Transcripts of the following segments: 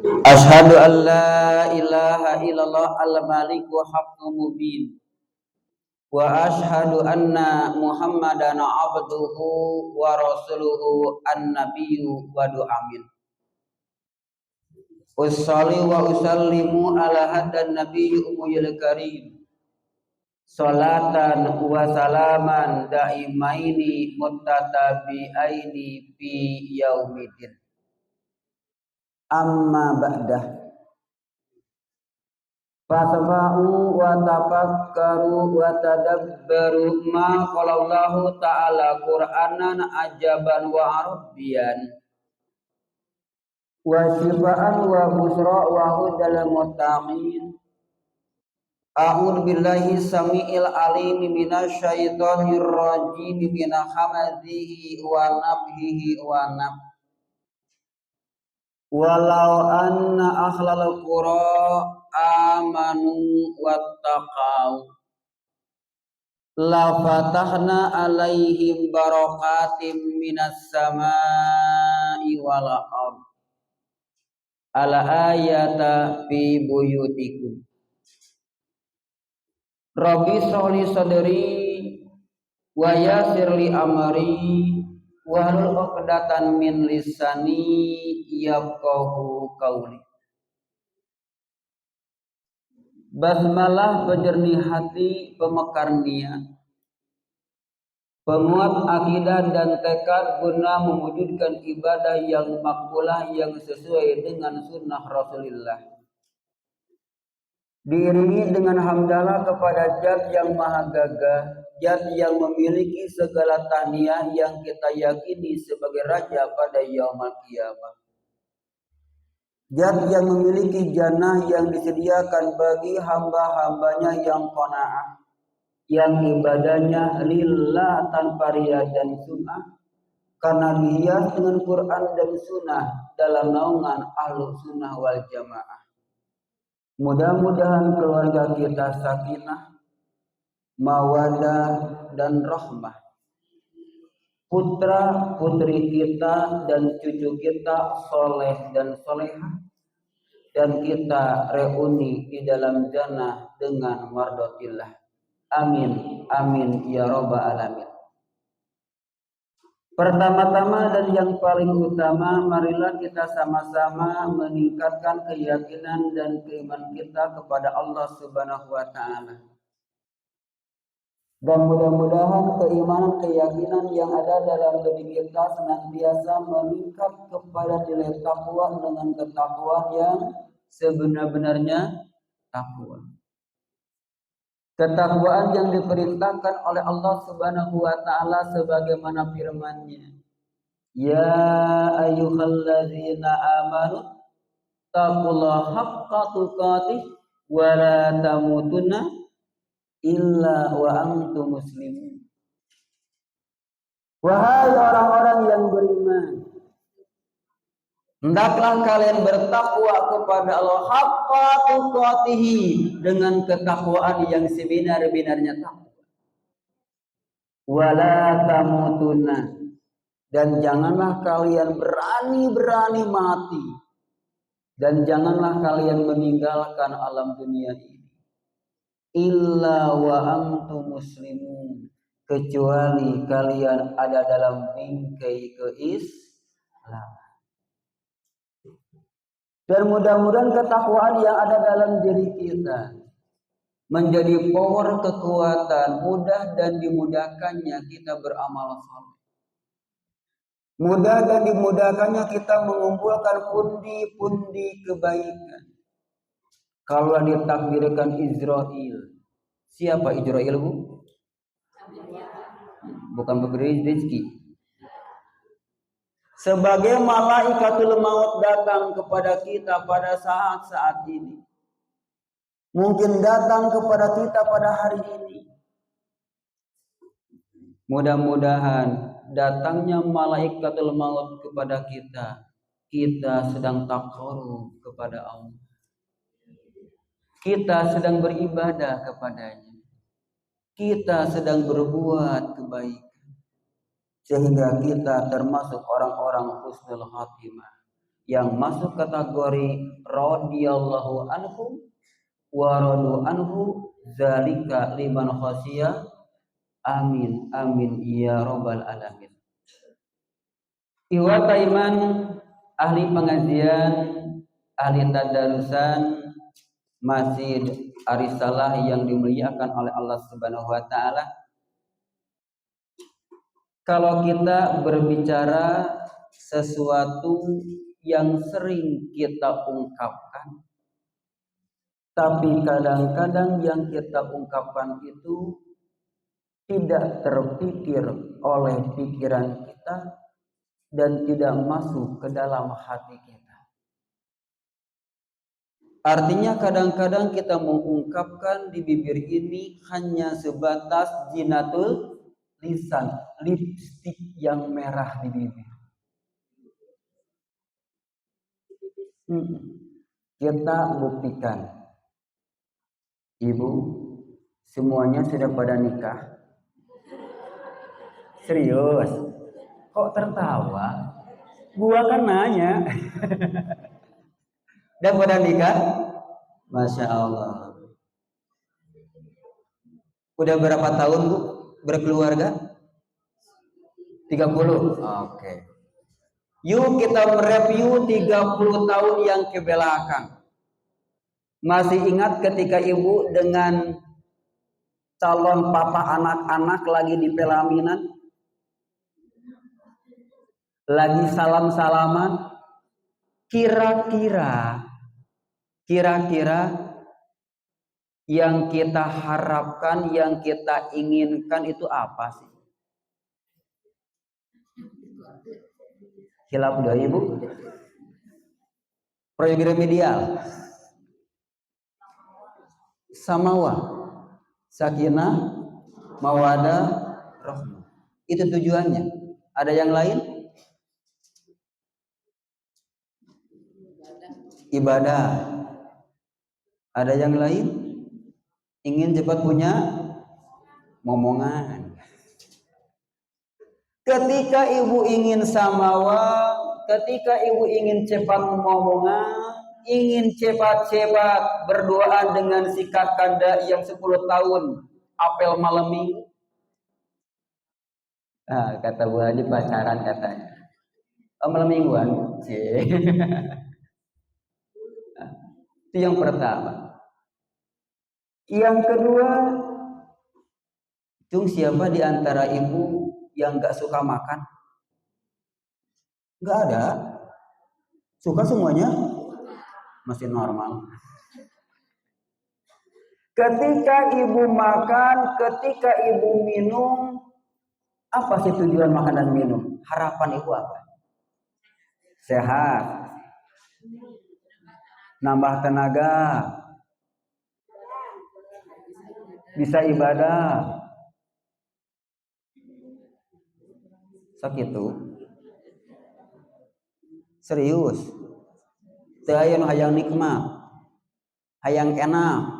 Asyhadu an la ilaha illallah al-maliku haqqun mubin wa asyhadu anna Muhammadan abduhu wa rasuluhu an-nabiyyu wa du'amin. Ussalli wa usallimu ala hadan nabiyyi umul karim. Salatan wa salaman daimaini muttatabi'aini fi yaumidin. Amma ba'dah. Fasma'u wa tafakkaru wa tadabbaru ma qala Allah ta'ala Qur'anan ajaban wa arabbiyan wa shifaan wa busra wa hudal muttaqin. A'udzu billahi samiil alim minasyaitonir rajim min hamadzihi wa nafthihi wa nafthihi. Walau anna ahlal qura amanu wattaqau la fatahna alaihim barakatim minas samai wal ard. Ala ayata fi buyutikum. Rabbi sholli sadri wa yassir li amri wahlul 'uqdatan min lisani yafqahu qauli. Basmalah penjernih hati, pemekar niat, penguat akidah dan tekad guna mewujudkan ibadah yang makbulah yang sesuai dengan sunnah Rasulullah. Diiringi dengan hamdalah kepada Zat yang maha gagah, Zat yang memiliki segala tahniah yang kita yakini sebagai Raja pada yaumul qiyamah. Zat yang memiliki jannah yang disediakan bagi hamba-hambanya yang qanaah, yang ibadahnya lillah tanpa riya dan sum'ah, karena dihias dengan Quran dan sunnah dalam naungan ahlu sunnah wal jamaah. Mudah-mudahan keluarga kita sakinah, mawadah dan rahmah. Putra putri kita dan cucu kita soleh dan solehah, dan kita reuni di dalam jannah dengan mardotillah. Amin amin ya rabbal alamin. Pertama-tama dan yang paling utama, marilah kita sama-sama meningkatkan keyakinan dan keimanan kita kepada Allah Subhanahu wa ta'ala. Dan mudah-mudahan keimanan keyakinan yang ada dalam diri kita senantiasa meningkat kepada nilai takwa dengan ketakwaan yang sebenar-benarnya takwa. Ketakwaan yang diperintahkan oleh Allah Subhanahu wa ta'ala sebagaimana firman-Nya, ya ayyuhalladzina amanu taqullaha haqqa tuqatih wa la tamutunna illa wa antum muslimun. Wahai orang-orang yang beriman, hendaklah kalian bertakwa kepada Allah haqqa tuqatihi, dengan ketakwaan yang sebenar-benarnya takwa. Wala tamutunna, dan janganlah kalian berani-berani mati, dan janganlah kalian meninggalkan alam dunia ini illa wa antum muslimun, kecuali kalian ada dalam bingkai keislaman. Dan mudah-mudahan ketakwaan yang ada dalam diri kita menjadi power kekuatan, mudah dan dimudahkannya kita beramal saleh. Mudah dan dimudahkannya kita mengumpulkan pundi-pundi kebaikan. Kalau ditakdirkan Israel, siapa Israel, Bu? Bukan pemberi rezeki. Sebagai malaikatul maut datang kepada kita pada saat-saat ini. Mungkin datang kepada kita pada hari ini. Mudah-mudahan datangnya malaikatul maut kepada kita, kita sedang taqarrub kepada Allah. Kita sedang beribadah kepadanya. Kita sedang berbuat kebaikan. Sehingga kita termasuk orang-orang husnul khatimah. yang masuk kategori radhiyallahu anhu wa radu anhu zalika liman khasya. Amin amin ya rabbal alamin. Iwa taiman ahli pengajian, ahli tadarusan Masjid Arisalah yang dimuliakan oleh Allah Subhanahu wa taala. Kalau kita berbicara sesuatu yang sering kita ungkapkan, tapi kadang-kadang yang kita ungkapkan itu tidak terpikir oleh pikiran kita dan tidak masuk ke dalam hati kita. Artinya kadang-kadang kita mengungkapkan di bibir ini hanya sebatas jinatul lisan, lipstik yang merah di bibir. Kita buktikan. Ibu, semuanya sudah pada nikah. Serius? Kok tertawa? Gua kan nanya. Dan pada nikah? Masya Allah. Udah berapa tahun Bu berkeluarga? 30. Oke. Yuk kita mereview 30 tahun yang ke belakang. Masih ingat ketika ibu dengan calon papa anak-anak lagi di pelaminan? Lagi salam-salaman? Kira-kira yang kita harapkan, yang kita inginkan itu apa sih? Hilaf dua ibu. Proyek remedial. Samawa. Sakinah, mawadah, rahmah. Itu tujuannya. Ada yang lain? Ibadah. Ada yang lain? Ingin cepat punya momongan. Ketika ibu ingin samawa, ketika ibu ingin cepat momongan, ingin cepat-cepat berdoa dengan sikat kanda yang 10 tahun apel malam minggu. Nah, kata Bu Haji pacaran katanya. Oh, malam mingguan. Itu yang pertama. Yang kedua, cung siapa di antara ibu yang gak suka makan? Gak ada. Suka semuanya? Masih normal. Ketika ibu makan, ketika ibu minum, apa sih tujuan makan dan minum? Harapan ibu apa? Sehat. Nambah tenaga. Bisa ibadah. Sakitu. Serius. Teu aya nu hayang nikmat. Hayang enak.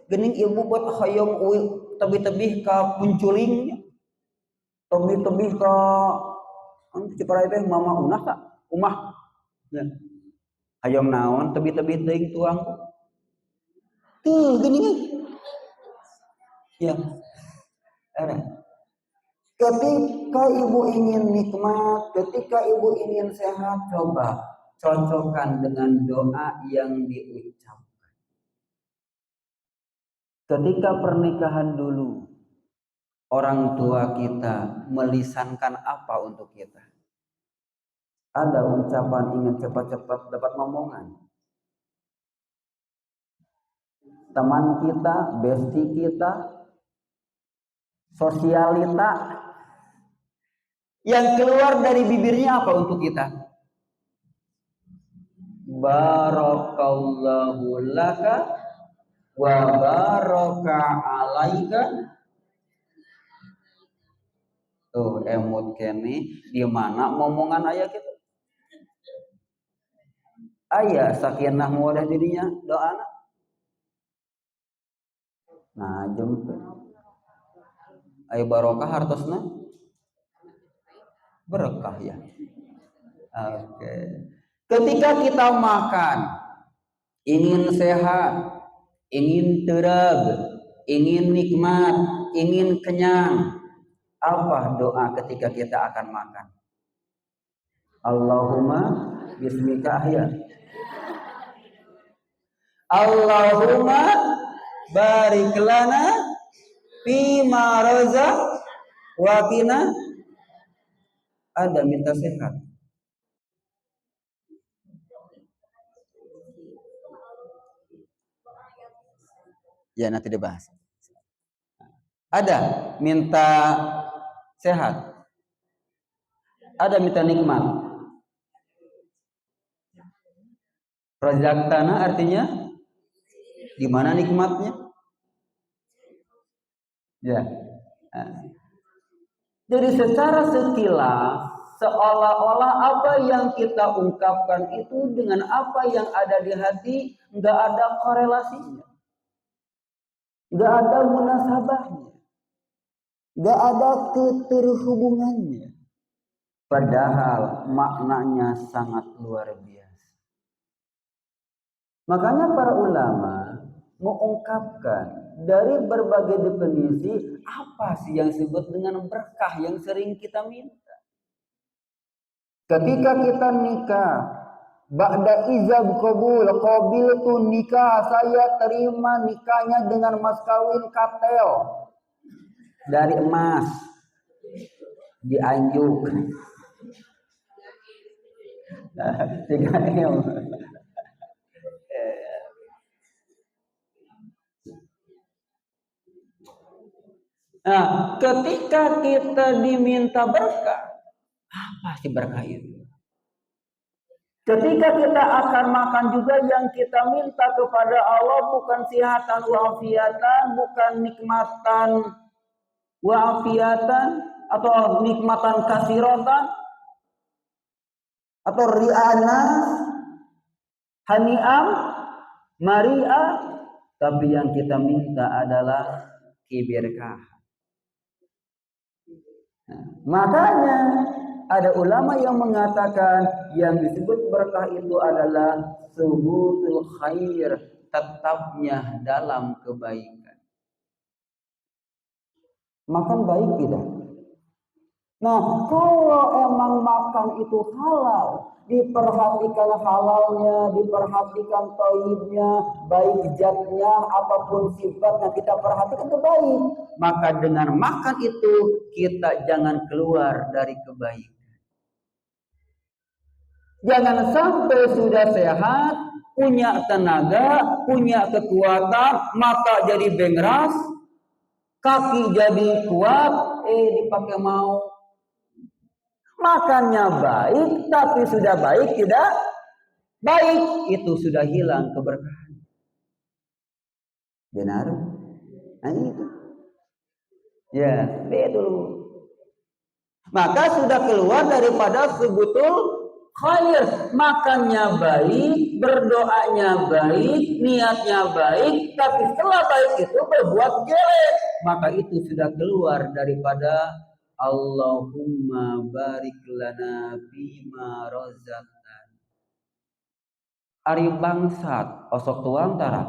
Geuning ibu buat hayang tebih-tebih ka punculing. Tebih-tebih ka anu ciparai teh mama unah tak? Umah. Ya. Hayang naon tebih-tebih teuing tuang. Tuh geuning. Ya. Ketika ibu ingin nikmat, ketika ibu ingin sehat, coba cocokkan dengan doa yang diucapkan. Ketika pernikahan dulu, orang tua kita melisankan apa untuk kita? Ada ucapan ingin cepat-cepat dapat momongan. Teman kita, bestie kita, sosialita, yang keluar dari bibirnya apa untuk kita? Barakallahu laka wa baraka alaika. Tuh emut kene di mana momongan aya kitu? Aya sakinah mawaddah dirinya doana. Nah, jempe. Aya barokah hartosna berkah ya. Oke. Ketika kita makan, ingin sehat, ingin terag, ingin nikmat, ingin kenyang, apa doa ketika kita akan makan? Allahumma bismika ahya. Allahumma barik lana fima razaq wa qina. Ada minta sehat. Ya nanti dibahas. Ada minta sehat. Ada minta nikmat. Razaqtana artinya di mana nikmatnya? Ya. Jadi secara sekilas seolah-olah apa yang kita ungkapkan itu dengan apa yang ada di hati nggak ada korelasinya. Nggak ada munasabahnya, nggak ada keterhubungannya. Padahal maknanya sangat luar biasa. Makanya para ulama mengungkapkan dari berbagai definisi apa sih yang disebut dengan berkah yang sering kita minta. Ketika kita nikah, ba'da izab qabul, qabiltu nikah, saya terima nikahnya dengan mas kawin katel dari emas dianjuk. Nah, ketika kita diminta berkah, apa sih berkah itu? Ketika kita akan makan juga yang kita minta kepada Allah bukan sihatan wa'afiatan, bukan nikmatan wa'afiatan atau nikmatan kasiratan atau ri'ana, hani'am, maria, tapi yang kita minta adalah kiberkah. Nah, makanya ada ulama yang mengatakan yang disebut berkah itu adalah subutul khair, tetapnya dalam kebaikan. Makan baik tidak? Nah, kalau emang makan itu halal, diperhatikan halalnya, diperhatikan thayyibnya, baik zatnya, apapun sifatnya kita perhatikan itu baik. Maka dengan makan itu kita jangan keluar dari kebaikan. Jangan sampai sudah sehat, punya tenaga, punya kekuatan, mata jadi bengras, kaki jadi kuat, dipakai mau. Makannya baik, tapi sudah baik tidak baik, itu sudah hilang keberkahan. Benar? Nah itu. Ya, betul. Maka sudah keluar daripada sebutul khair. Makannya baik, berdoanya baik, niatnya baik, tapi setelah baik itu berbuat jelek, maka itu sudah keluar daripada Allahumma barik lana bima razaqtan. Ari bangsat osok tuang tara.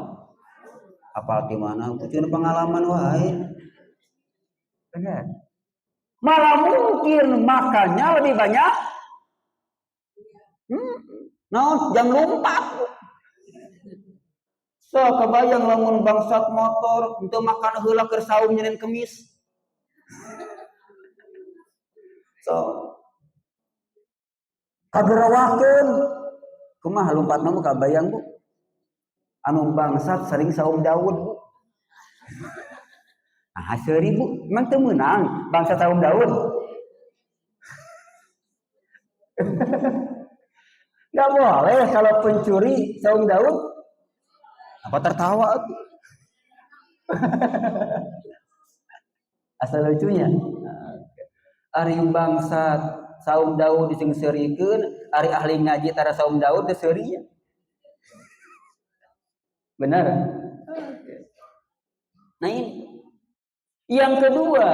Apal di mana? Kucing pengalaman wae. Benar. Malah mungkin makannya lebih banyak. Jam lompat. So kebayang lamun bangsat motor untuk makan heula keur saum nyeun kemis. So kagerawakeun kumaha lompatna mah kabayang Bu. Anu bangsat sering saum Daud Bu. Nah, seuri Bu, emang teu meunang bangsat saum Daud. Gak boleh kalau pencuri saum Daud. Apa tertawa? Asal lucunya. Ari bangsat saum Daud disengserikeun, ari ahli ngaji tara saum Daud teh seurinya. Benar? Nah ini. Yang kedua,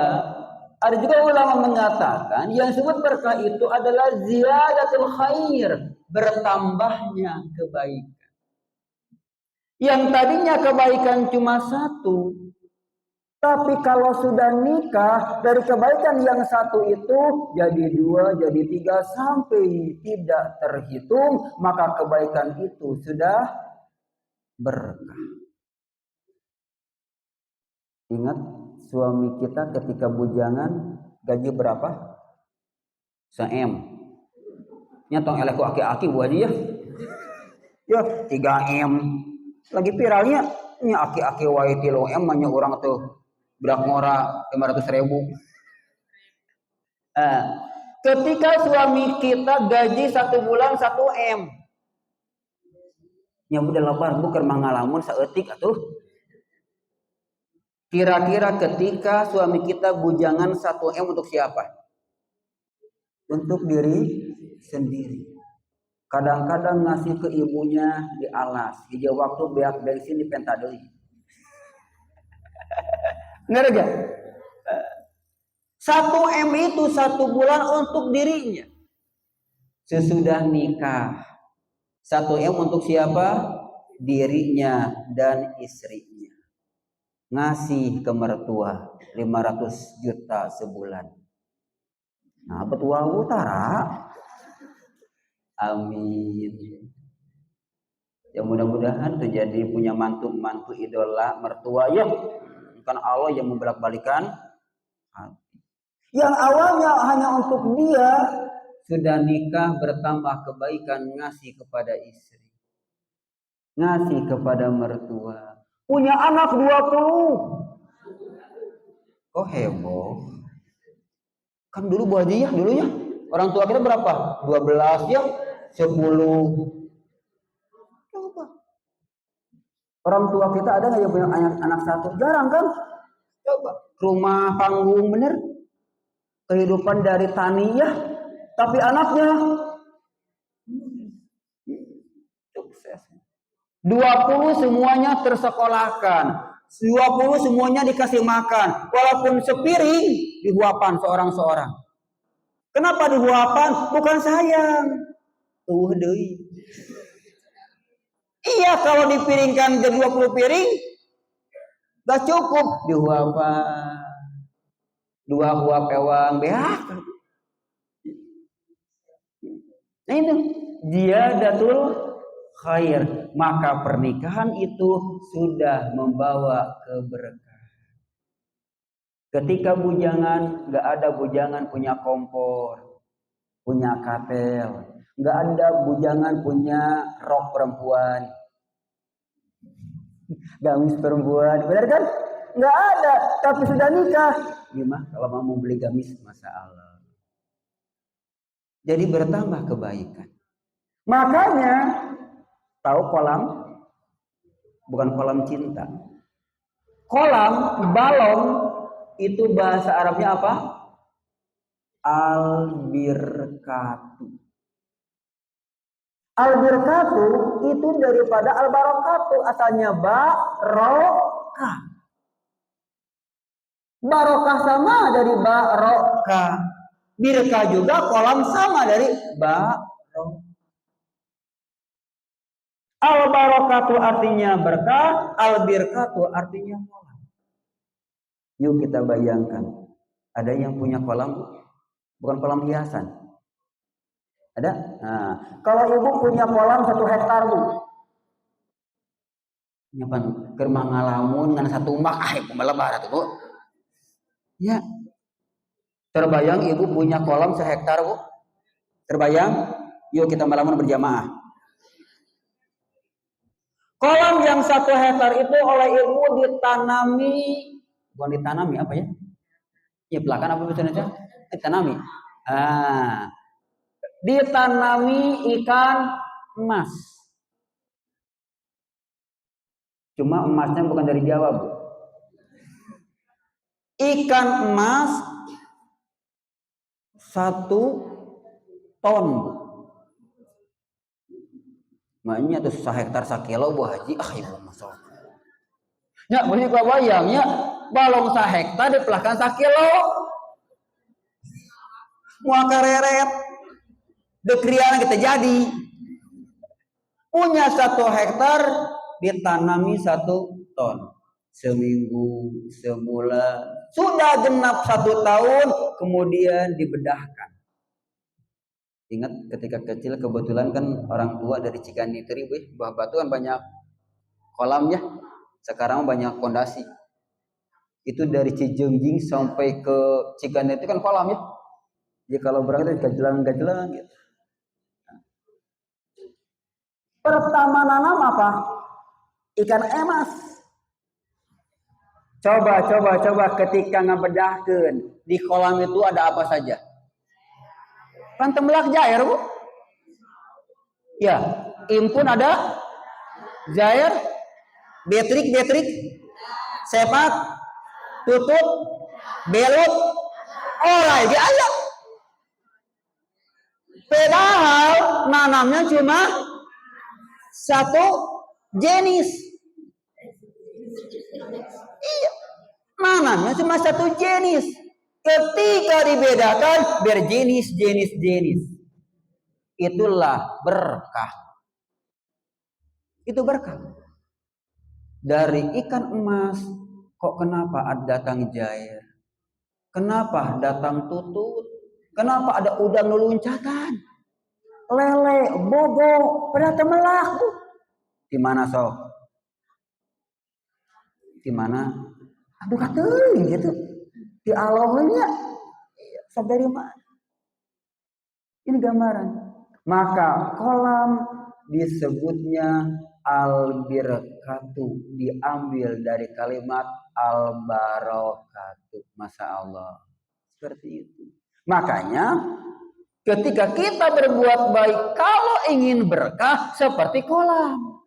ada juga ulama mengatakan yang disebut berkah itu adalah ziyadatul khair, bertambahnya kebaikan. Yang tadinya kebaikan cuma satu, tapi kalau sudah nikah, dari kebaikan yang satu itu jadi dua, jadi tiga, sampai tidak terhitung, maka kebaikan itu sudah berkah. Ingat, suami kita ketika bujangan gaji berapa? Se-M. Nyatong eleku aki-aki buat dia. Ya 3M. Lagi viralnya nya aki-aki wae 3M manya urang tuh berak ngora 500.000. Ketika suami kita gaji 1 bulan 1M. Nya udah lebar bukan mangalamun saeutik atuh. Kira-kira ketika suami kita bujangan 1M untuk siapa? Untuk diri sendiri. Kadang-kadang ngasih ke ibunya di alas, hijau waktu beak bensin di pentadeli. Ngerti gak? 1M itu 1 bulan untuk dirinya. Sesudah nikah, 1M untuk siapa? Dirinya dan istrinya. Ngasih ke mertua 500 juta sebulan. Nah, betua utara. Amin. Ya mudah-mudahan terjadi punya mantu idola mertua ya. Bukan Allah yang membolak-balikan hati. Yang awalnya hanya untuk dia, sudah nikah bertambah kebaikan ngasih kepada istri. Ngasih kepada mertua. Punya anak 20. Kok heboh? Kan dulu Bu Haji ya, dulunya. Orang tua kita berapa? 12 ya. 10. Coba. Orang tua kita ada nggak yang punya anak 1? Jarang kan? Coba. Rumah panggung bener. Kehidupan dari tani ya. Tapi anaknya sukses. 20 semuanya tersekolahkan. 20 semuanya dikasih makan. Walaupun sepiring dihuapan seorang-seorang. Kenapa dihuapan? Bukan sayang. Deui. Iya, kalau dipiringkan ke 20 piring gak cukup dihuapan. 2 huap ewang beak. Nah itu ziyadatul khair. Maka pernikahan itu sudah membawa keberkahan. Ketika bujangan, gak ada bujangan punya kompor, punya katel. Gak ada bujangan punya rok perempuan, gamis perempuan, benar kan? Gak ada, tapi sudah nikah. Gimana kalau mau beli gamis? Masya Allah. Jadi bertambah kebaikan. Makanya tahu kolam? Bukan kolam cinta. Kolam, balon itu bahasa Arabnya apa? Al-birkatu. Al-birkatu itu daripada al-barakatu, asalnya barokah. Barokah sama dari barokah. Birkah juga kolam sama dari barokah. Al-barakatu artinya berkah, al-birkatu artinya kolam. Yuk kita bayangkan, ada yang punya kolam, bukan kolam hiasan. Ada? Nah, kalau ibu punya kolam 1 hektar bu, nyapan keur ngalamun ngan satumbak ibu melebar atuh bu. Ya. Terbayang ibu punya kolam 1 hektar bu? Terbayang? Yuk kita ngalamun berjamaah. Kolam yang 1 hektar itu oleh ibu ditanami, bukan ditanami apa ya? Ya belakang apa bahasa ditanami. Ditanami ikan emas. Cuma emasnya bukan dari Jawa, Bu. Ikan emas 1 ton. Makanya tuh 1 hektar 1 kilo Bu Haji. Ibu masalah. Ya, banyak bayangnya balong 1 hektar dipelahkan 1 kilo. Mual kareret. Dekrian kita jadi. Punya 1 hektar ditanami 1 ton. Seminggu, sebulan, sudah genap 1 tahun, kemudian dibedahkan. Ingat ketika kecil kebetulan kan orang tua dari Cikanditeri, Buah Batu kan banyak kolamnya. Sekarang banyak pondasi. Itu dari Cijengjing sampai ke Cikanditeri kan kolam ya. Jadi kalau berangkat gajelang gitu. Pertama nanam apa? Ikan emas. Coba ketika ngebedahkeun di kolam itu ada apa saja? Kan tembelak jair, Bu. Ya, impun ada jair, betrik, sepak, tutup, belut, orai ge aya. Padahal nanamnya cuma 1 jenis. Iya, nanamnya cuma 1 jenis. Ketika dibedakan berjenis, itulah berkah. Itu berkah. Dari ikan emas, kok kenapa ada datang jair? Kenapa datang tutut? Kenapa ada udang leluncatan? Lele, bobo, pada temelak. Di mana sok? Di mana? Aduh kateuing gitu. Di Allahnya. Sabari mana? Ini gambaran. Maka kolam disebutnya al-birkatu, diambil dari kalimat al-barakatu. Masya Allah. Seperti itu. Makanya ketika kita berbuat baik, kalau ingin berkah seperti kolam.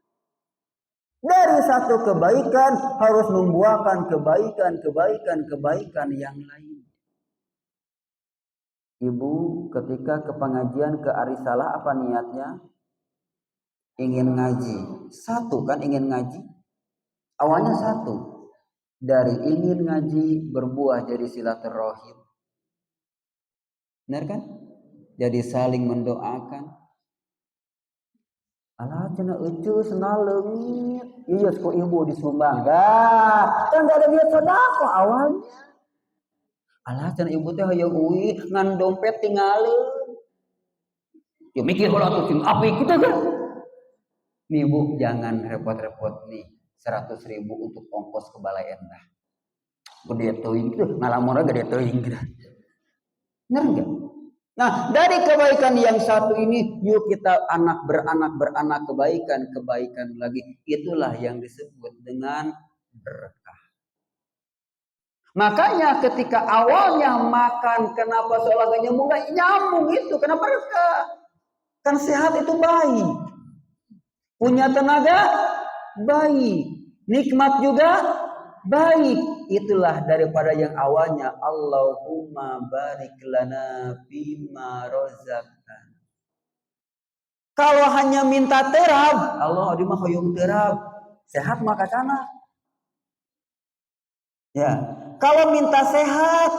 Dari 1 kebaikan harus membuahkan kebaikan yang lain. Ibu ketika ke pengajian ke Arisalah apa niatnya? Ingin ngaji. 1 kan ingin ngaji. Awalnya 1. Dari ingin ngaji berbuah jadi silaturahim. Benar kan? Jadi saling mendoakan. Alah cenah euceus senal leungit. Iya ku ibu disumbang. Kan enggak ada niat sedekah awalnya. Alah cenah ibu teh hayang uwi ngan dompet tinggalin. Ya mikir heula atuh cing apa kita kan. Nih Bu, jangan repot-repot nih. 100.000 untuk ongkos ke Balai Endah. Gede teuing kitu, ngalamun gede teuing gitu. Benar enggak? Nah, dari kebaikan yang 1 ini, yuk kita beranak kebaikan lagi. Itulah yang disebut dengan berkah. Makanya ketika awalnya makan, kenapa seolah gak nyambung itu, kenapa berkah? Kan sehat itu baik. Punya tenaga, baik. Nikmat juga, baik. Itulah daripada yang awalnya Allahumma barik lana bima rozaqtan. Kalau hanya minta terab, Allah di mah hoyong terab, sehat maka sana. Ya, kalau minta sehat,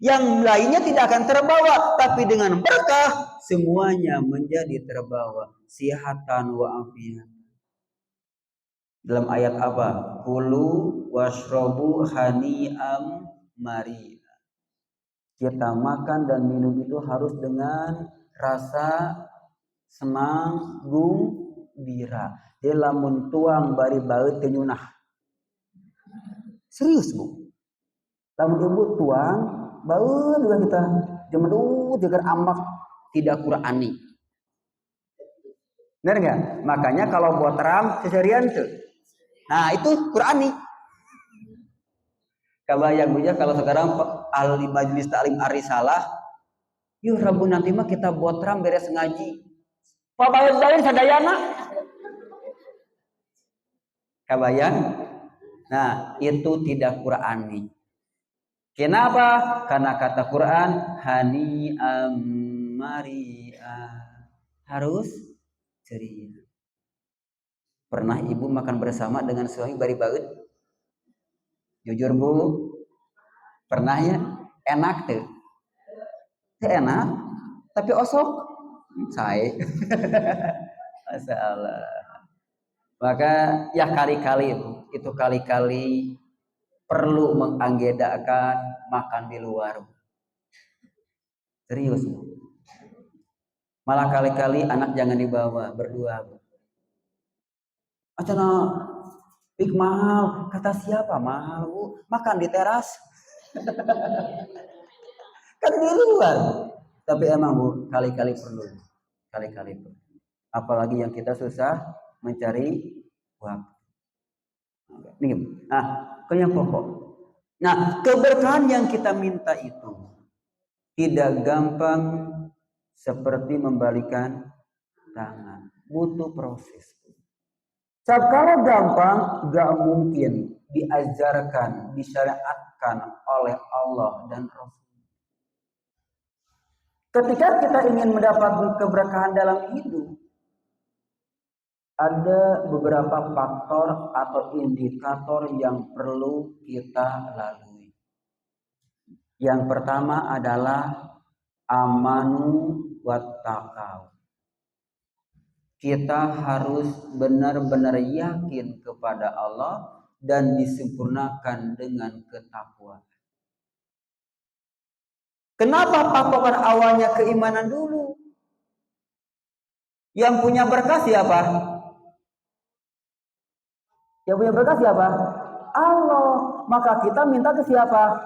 yang lainnya tidak akan terbawa, tapi dengan berkah semuanya menjadi terbawa. Sihatan wa afiat. Dalam ayat apa? Kulu washrobu hani'am mari'a. Kita makan dan minum itu harus dengan rasa senang, gembira. Dia lamun tuang bari baut kenyunah. Serius Bu. Lamun ibu tuang baut juga kita jemedut jeung amak tidak Qur'ani. Benar enggak? Makanya kalau buat ram seserian tuh. Nah itu Qur'ani. Kabayang Bu ya kalau sekarang ahli majelis ta'lim Arisalah, yuk Rabu nanti mah kita buat ram beres ngaji. Pak bae sadayana. Kabayang? Nah, itu tidak Qur'ani. Kenapa? Karena kata Quran hani mari'a. Harus ceria. Pernah ibu makan bersama dengan suami bari baut? Jujur Bu, pernah ya? Enak tuh. Enak, tapi osok. Saya. Masya Allah. Maka ya kali-kali itu kali-kali perlu menganggedakan makan di luar. Serius. Malah kali-kali anak jangan dibawa berdua. Acana big mahal, kata siapa mahal bu? Makan di teras. Kan di luar. Tapi emang bu, kali-kali perlu. Kali-kali perlu. Apalagi yang kita susah mencari waktu. Nah, ke yang pokok. Nah, keberkahan yang kita minta itu tidak gampang seperti membalikan tangan. Butuh proses. Kalau gampang, gak mungkin diajarkan, disyariatkan oleh Allah dan Rasul. Ketika kita ingin mendapat keberkahan dalam hidup, ada beberapa faktor atau indikator yang perlu kita lalui. Yang pertama adalah amanu wa taqwa. Kita harus benar-benar yakin kepada Allah dan disempurnakan dengan ketakwaan. Kenapa patokan awalnya keimanan dulu? Yang punya berkah siapa? Yang punya berkah siapa? Allah. Maka kita minta ke siapa?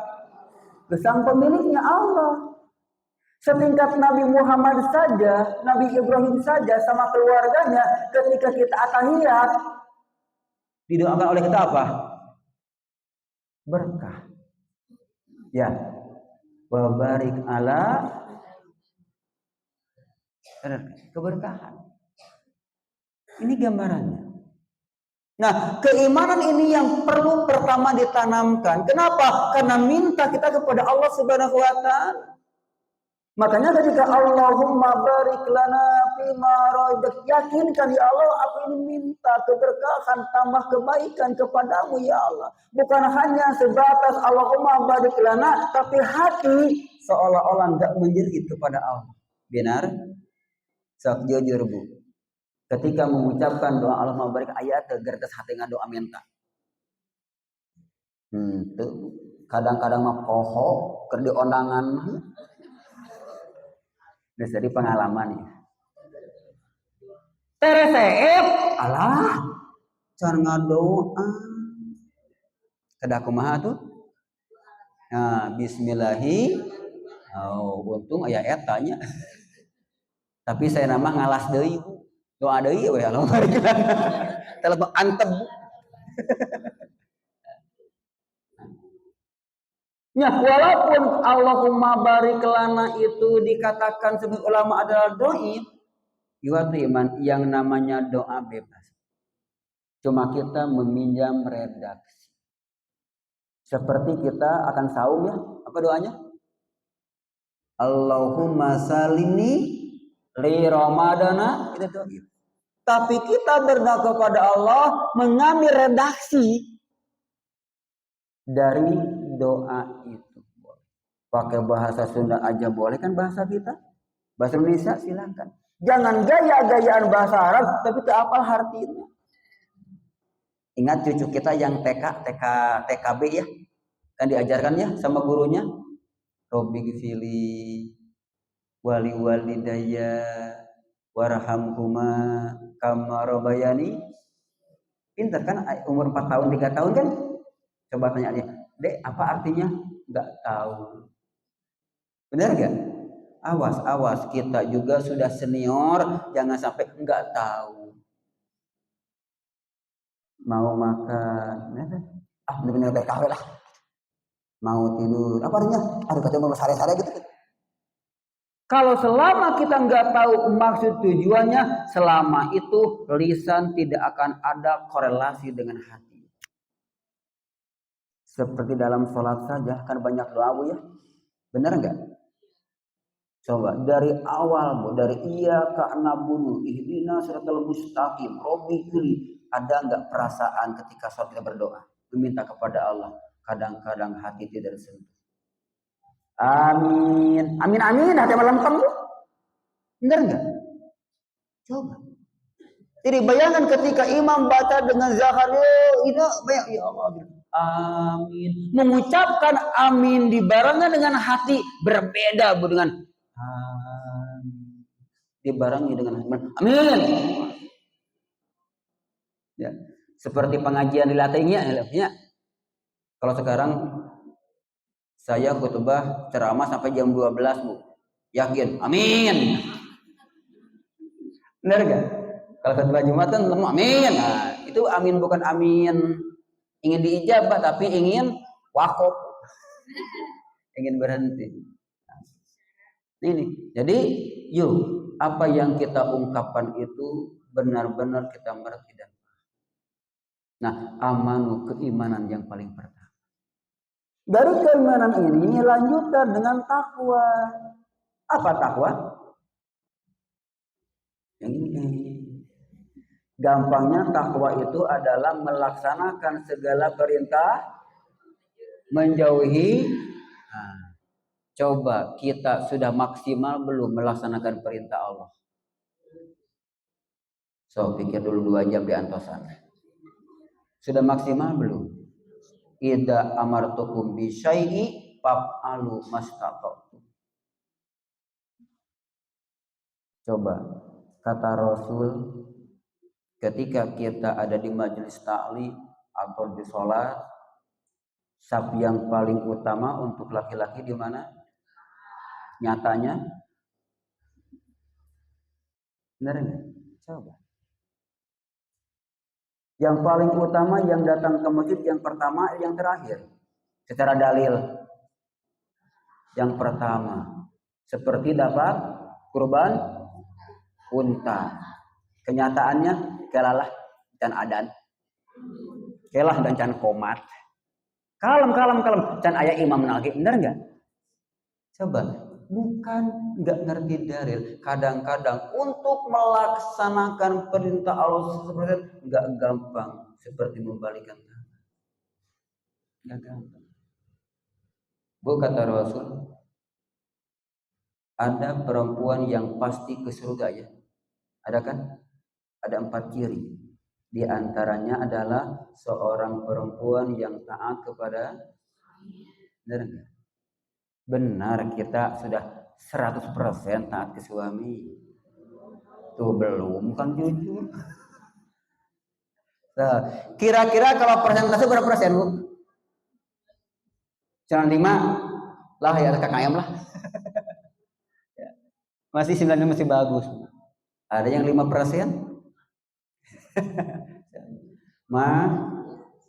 Ke sang pemiliknya Allah. Setingkat Nabi Muhammad saja, Nabi Ibrahim saja sama keluarganya ketika kita atahiyat didoakan oleh kita apa? Berkah. Ya. Wa barik ala keberkahan. Ini gambarannya. Nah, keimanan ini yang perlu pertama ditanamkan. Kenapa? Karena minta kita kepada Allah Subhanahu wa taala. Makanya ketika Allahumma barik lana fima razaqtana, yakinkan ya Allah, aku ini minta keberkahan, tambah kebaikan kepadamu ya Allah. Bukan hanya sebatas Allahumma barik lana, tapi hati seolah-olah enggak menjerit kepada Allah. Benar? Sok jujur bu. Ketika mengucapkan doa Allahumma barik ayat gertes hati doa minta. Tuh. Kadang-kadang mah poho keur di ondangan. Dari pengalaman ya. Tereseep, alah, can ngadoa. Kada kumaha tuh? Nah, bismillahi. Oh, untung aya etanya. Tapi saya nama ngalas deui, Bu. Doa deui we Allahumma barik lana. Telepon antep. Ya, walaupun Allahumma barik lana itu dikatakan sebagai ulama adalah dhaif, iman yang namanya doa bebas. Cuma kita meminjam redaksi. Seperti kita akan saum ya, apa doanya? Allahumma salini li ramadana, itu doa. Tapi kita berdoa kepada Allah mengambil redaksi dari doa itu. Pakai bahasa Sunda aja boleh kan bahasa kita? Bahasa Indonesia silakan. Jangan gaya-gayaan bahasa Arab tapi tak apal artinya. Ingat cucu kita yang TKB ya. Kan diajarkan ya sama gurunya. Robbi gfili wali walidayya warhamhuma kama rabbayani. Pintar kan umur 4 tahun 3 tahun kan? Coba tanya dia, "Dek, apa artinya?" Enggak tahu. Benar enggak? Awas kita juga sudah senior, jangan sampai enggak tahu. Mau makan, bener-bener TKW lah. Mau tidur, apa artinya? Aduh katanya mau sare-sare gitu. Kalau selama kita enggak tahu maksud tujuannya, selama itu lisan tidak akan ada korelasi dengan hati. Seperti dalam sholat saja, kan banyak doa bu ya. Benar enggak? Coba dari awal bu, dari iyyaka na'budu ihdina siratal mustaqim robbi ada enggak perasaan ketika sholat kita berdoa meminta kepada Allah? Kadang-kadang hati tidak tersentuh. Amin, amin, amin. Hati malam bu, benar enggak? Coba. Jadi bayangkan ketika imam baca dengan zahar, itu banyak ya Allah. Amin. Mengucapkan amin dibarengi dengan hati berbeda Bu dengan amin. Dibarengi dengan amin. Ya. Seperti pengajian di latihnya ya. Kalau sekarang saya khutbah ceramah sampai jam 12 Bu. Yakin? Amin. Benar gak? Kalau khutbah Jumatan amin. Nah, itu amin bukan amin ingin diijabah tapi ingin wakaf. Ingin berhenti. Ini. Jadi, yuk apa yang kita ungkapkan itu benar-benar kita mengerti dan nah, amanu keimanan yang paling pertama. Dari keimanan ini lanjutan dengan takwa. Apa takwa? Yang ini. Gampangnya takwa itu adalah melaksanakan segala perintah, menjauhi. Nah, coba kita sudah maksimal belum melaksanakan perintah Allah? So, pikir dulu 2 jam di antosan. Sudah maksimal belum? Idza amartukum bi syai'i fa'alu mastata'tum. Coba kata Rasul ketika kita ada di majelis ta'lim atau di sholat, saf yang paling utama untuk laki-laki di mana? Nyatanya? Benar enggak? Coba. Yang paling utama yang datang ke masjid yang pertama, yang terakhir. Secara dalil. Yang pertama, seperti dapat kurban unta. Kenyataannya kelalah dan adan. Kelah dan can komat. Kalem. Can ayah imam nagi. Benar enggak? Coba. Bukan enggak ngerti dalil. Kadang-kadang untuk melaksanakan perintah Allah seperti enggak gampang seperti membalikan tangan. Enggak gampang. Bu kata Rasul, ada perempuan yang pasti ke surga ya. Ada kan? Ada 4 ciri. Di antaranya adalah seorang perempuan yang taat kepada benar enggak? Benar, kita sudah 100% taat ke suami. Tuh belum kan jujur. Nah, kira-kira kalau persentase berapa persen, Bu? Jangan 5 lah ya kakak ayam lah. Masih 9 masih bagus. Ada yang 5%?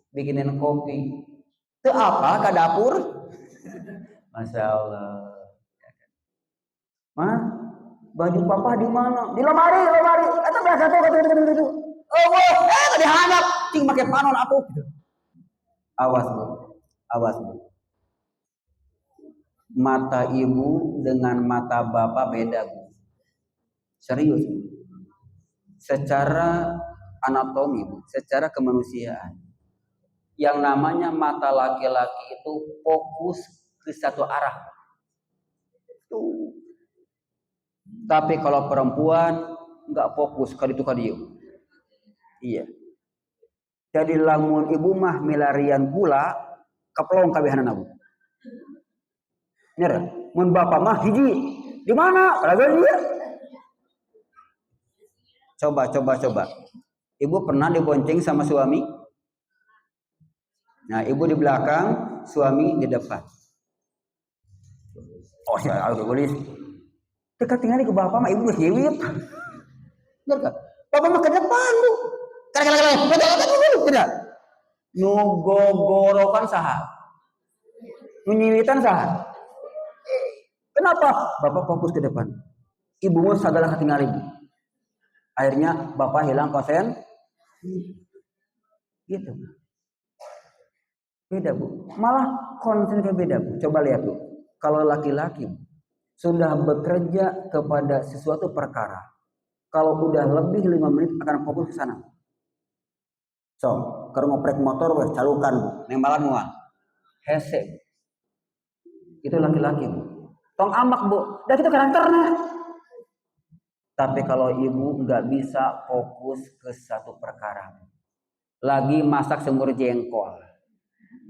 Bikinin kopi. Itu apa ke dapur? Masya Allah. Baju papa di mana? Di lemari. Itu biasa tuh. Oh, tadi hanap. Cing pakai panon atuh. Awas Bu. Mata ibu dengan mata bapak beda Bu. Serius. Secara anatomi, secara kemanusiaan. Yang namanya mata laki-laki itu fokus ke satu arah. Tuh. Tapi kalau perempuan nggak fokus kali itu kali. Iya. Jadi lamun ibu mah milarian gula keplong kabehanana Bu. Bener. Mun bapak mah hiji. Di mana? Lagi dia. Coba. Ibu pernah dibonceng sama suami? Nah, ibu di belakang, suami di depan. Oh ya, aku tulis. Dekat tinggal ke bapak mah ibu hiwit. Benar enggak? Bapak mah ke depan, Bu. Tidak. Nugogorokan saha. Menyiwitan saha. Kenapa? Bapak fokus ke depan. Ibu mah sagala ketinggalan ibu. Akhirnya bapak hilang konsen. Gitu. Beda Bu. Malah konsennya beda Bu. Coba lihat Bu. Kalau laki-laki sudah bekerja kepada sesuatu perkara, kalau udah lebih 5 menit akan fokus ke sana. So, kalau ngoprek motor wes calukan Bu. Nembalan mual. Hese. Itu laki-laki Bu. Tong amak Bu. Dah itu karakternya. Tapi kalau ibu nggak bisa fokus ke satu perkara, lagi masak semur jengkol,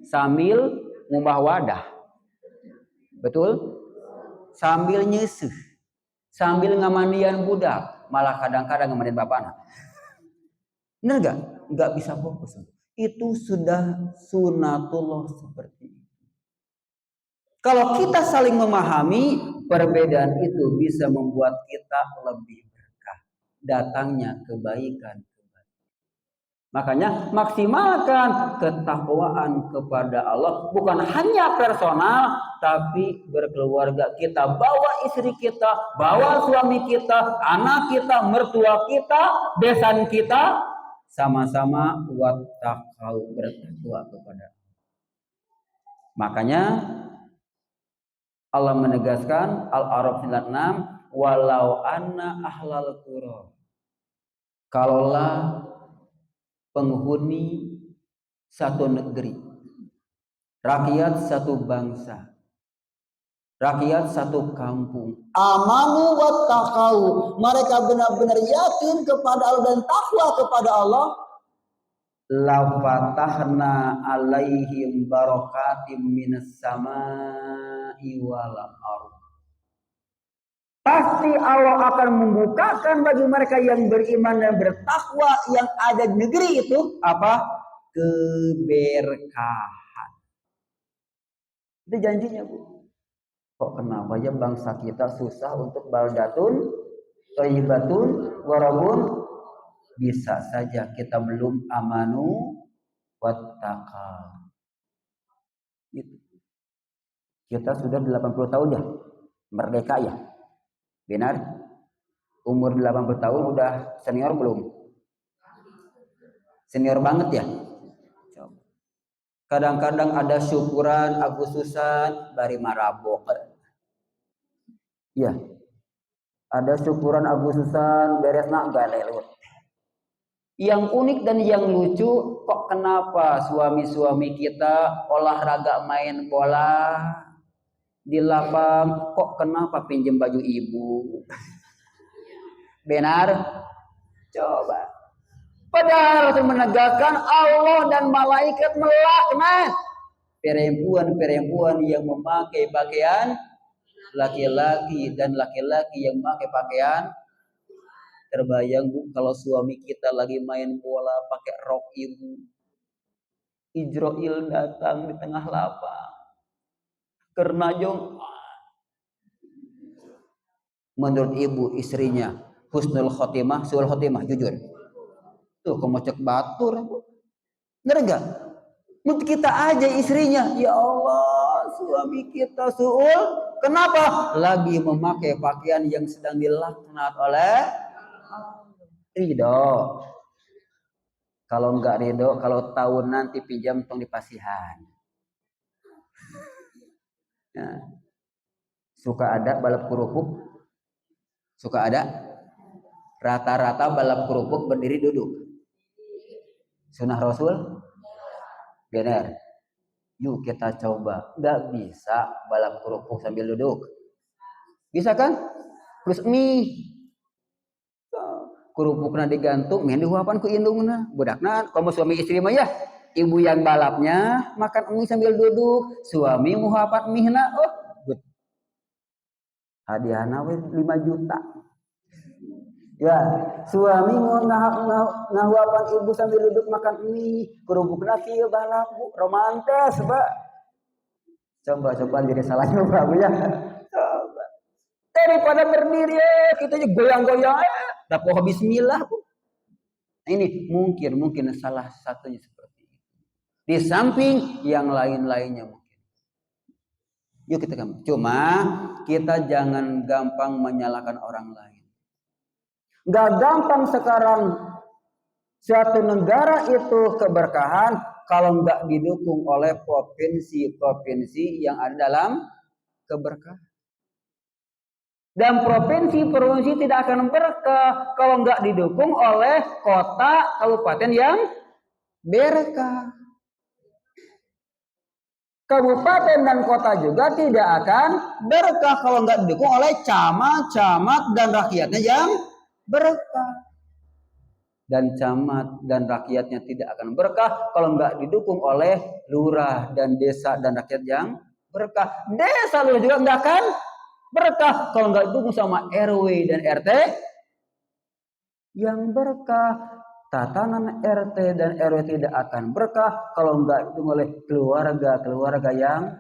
sambil ngubah wadah, betul? Sambil nyeseh, sambil ngamandian budak, malah kadang-kadang ngamandian bapaknya. Bener nggak? Nggak bisa fokus. Itu sudah sunatullah seperti itu. Kalau kita saling memahami, perbedaan itu bisa membuat kita lebih berkah. Datangnya kebaikan. Makanya maksimalkan ketakwaan kepada Allah. Bukan hanya personal, tapi berkeluarga. Kita bawa istri kita, bawa suami kita, anak kita, mertua kita, besan kita. Sama-sama wattaqau, bertakwa kepada Allah. Makanya Allah menegaskan Al-A'raf 96, walau anna ahlal qura, kalaulah penghuni satu negeri, rakyat satu bangsa, rakyat satu kampung, amanu wattaqau, mereka benar-benar yakin kepada Allah dan takwa kepada Allah, la fatahna alaihim barakatim minas samai wal ardh. Pasti Allah akan membukakan bagi mereka yang beriman dan bertakwa yang ada di negeri itu apa? Keberkahan. Itu janjinya, Bu. Kok kenapa ya bangsa kita susah untuk baldatun, thayyibatun, warabun? Bisa saja kita belum amanu wattaqau. Gitu. Kita sudah 80 tahun ya merdeka ya. Benar? Umur 80 tahun udah senior belum? Senior banget ya? Kadang-kadang ada syukuran Agustusan bari marabok. Ya. Ada syukuran Agustusan beresna galelut. Yang unik dan yang lucu, kok kenapa suami-suami kita olahraga main bola di lapang, kok kenapa pinjem baju ibu? Benar? Coba. Padahal Rasul menegakkan Allah dan malaikat melaknat perempuan-perempuan yang memakai pakaian laki-laki dan laki-laki yang memakai pakaian. Terbayang, Bu, kalau suami kita lagi main bola pakai rok ibu, Ijroil datang di tengah lapang, kernajong. Menurut ibu istrinya husnul khotimah, suul khotimah, jujur. Tuh kemocek batur, Bu. Bener enggak? Menurut kita aja istrinya, ya Allah, suami kita suul. Kenapa? Lagi memakai pakaian yang sedang dilaknat oleh ridho. Kalau enggak ridho, kalau tahun nanti pinjam tong di pasihan. Nah, suka ada balap kerupuk, suka ada rata-rata balap kerupuk berdiri duduk. Sunnah Rasul, benar. Yuk kita coba. Enggak bisa balap kerupuk sambil duduk. Bisa kan? Terus mie kerupukna digantung, main dihuapan ku indungna. Budakna, kamu suami istri mah ya. Ibu yang balapnya makan mie sambil duduk, suami muhapat mihna. Oh, good. Hadiahna we 5 juta. Ya, suami mau ngahuapan ibu sambil duduk makan mie, kerupukna kieu balap, Bu. Romantis, Mbak. Coba jadi salah nyoba, Bu ya. Coba. Daripada berdiri kita aja goyang-goyang dapat bismillah, Bu. Ini mungkin salah satunya seperti itu. Di samping yang lain-lainnya mungkin. Yuk kita gampang. Cuma kita jangan gampang menyalahkan orang lain. Gak gampang sekarang suatu negara itu keberkahan kalau nggak didukung oleh provinsi-provinsi yang ada dalam keberkahan. Dan provinsi-provinsi tidak akan berkah kalau nggak didukung oleh kota, kabupaten yang berkah. Kabupaten dan kota juga tidak akan berkah kalau nggak didukung oleh camat dan rakyatnya yang berkah. Dan camat dan rakyatnya tidak akan berkah kalau nggak didukung oleh lurah dan desa dan rakyat yang berkah. Desa lurah juga nggak akan berkah kalau nggak didukung sama RW dan RT yang berkah. Tatanan RT dan RW tidak akan berkah kalau nggak didukung oleh keluarga yang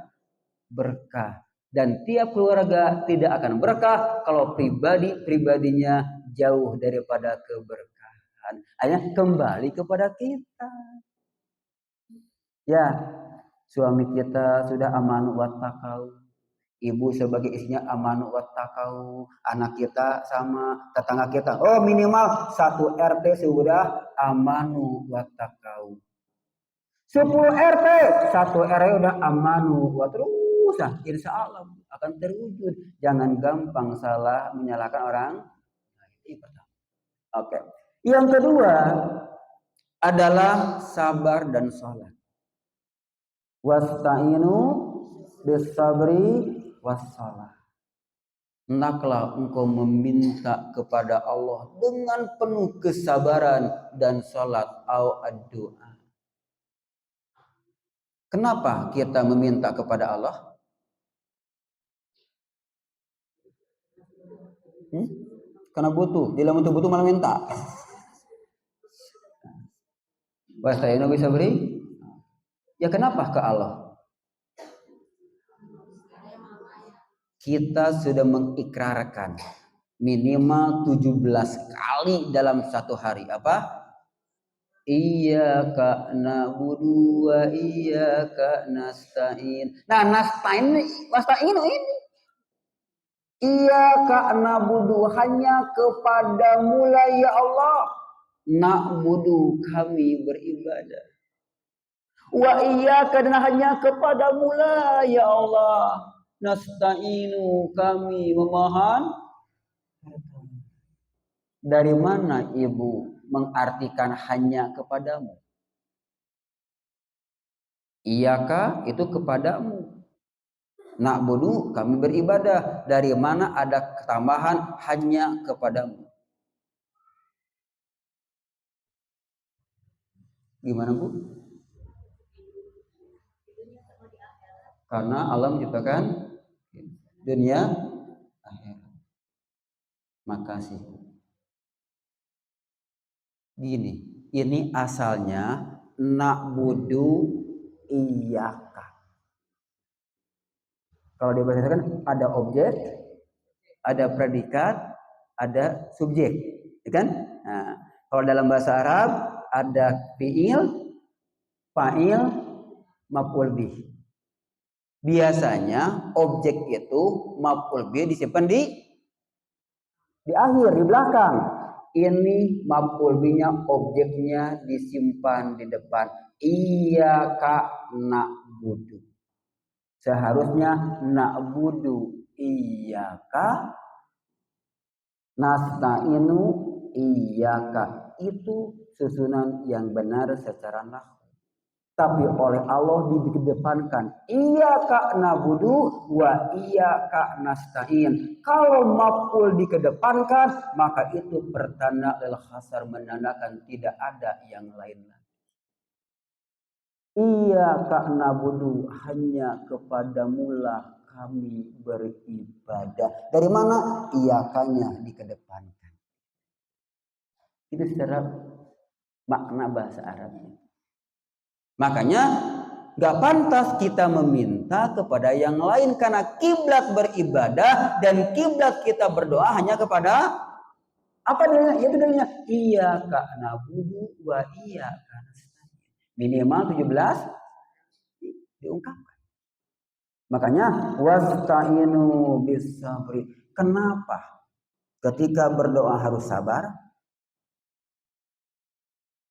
berkah. Dan tiap keluarga tidak akan berkah kalau pribadinya jauh daripada keberkahan. Hanya kembali kepada kita. Ya, suami kita sudah amanu wattaqau. Ibu sebagai istrinya amanu wattaqau. Anak kita sama tetangga kita. Oh, minimal 1 RT sudah amanu wattaqau. 10 RT, 1 RW udah amanu wa terus insya Allah akan terwujud. Jangan gampang salah menyalahkan orang. Ini pertama. Oke. Yang kedua adalah sabar dan sholat. Wasta'inu bis-sabri was-shalah. Hendaklah engkau meminta kepada Allah dengan penuh kesabaran dan sholat au ad-doa. Kenapa kita meminta kepada Allah? Karena butuh. Bila butuh malah minta. Wasta'inu bis-sabri. Ya kenapa ke Allah? Kita sudah mengikrarkan minimal 17 kali dalam satu hari. Apa? Iyyaka na'budu wa iyyaka nasta'in. Nah, wasta'inu ini. Iyyaka na'budu, hanya kepadamu lah ya Allah. Na'budu, kami beribadah. Wa iyyaka, dan hanya kepadamu lah ya Allah. Nasta'inu, kami memohon. Dari mana ibu mengartikan hanya kepadamu? Iyaka itu kepadamu. Na'budu, kami beribadah. Dari mana ada tambahan hanya kepadamu? Gimana Bu? Karena Allah menciptakan dunia akhirat. Makasih. Gini, ini asalnya na'budu iyyaka. Kalau dibahasakan ada objek, ada predikat, ada subjek, ya kan? Nah, kalau dalam bahasa Arab ada fi'il, fa'il, maf'ul bih. Biasanya objek itu maf'ul bih disimpan di akhir, di belakang. Ini maf'ul bihnya, objeknya disimpan di depan. Iyyaka na'budu. Seharusnya na'budu iyyaka nasta'inu iyyaka. Itu susunan yang benar secara nahwu. Tapi oleh Allah dikedepankan iyyaka na'budu wa iyyaka nasta'in. Kalau maf'ul dikedepankan, maka itu pertanda lil khasar, menandakan tidak ada yang lain lagi. Iyyaka na'budu, hanya kepadamulah kami beribadah. Dari mana? Iyakanya dikedepankan. Itu secara makna bahasa Arabnya. Makanya gak pantas kita meminta kepada yang lain, karena kiblat beribadah dan kiblat kita berdoa hanya kepada apa dalilnya? Itu dalilnya iyyaka na'budu wa iyyaka nasta'in. Minimal 17 diungkapkan. Makanya wasta'inu bis-sabri. Kenapa ketika berdoa harus sabar?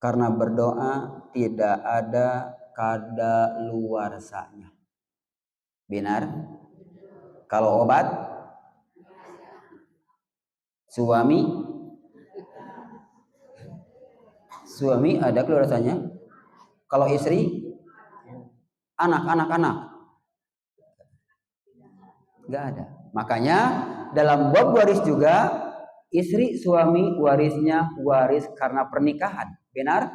Karena berdoa tidak ada kadaluarsanya. Benar? Kalau obat, suami ada kadaluarsanya. Kalau istri, anak, nggak ada. Makanya dalam bab waris juga Istri suami warisnya waris karena pernikahan. Benar?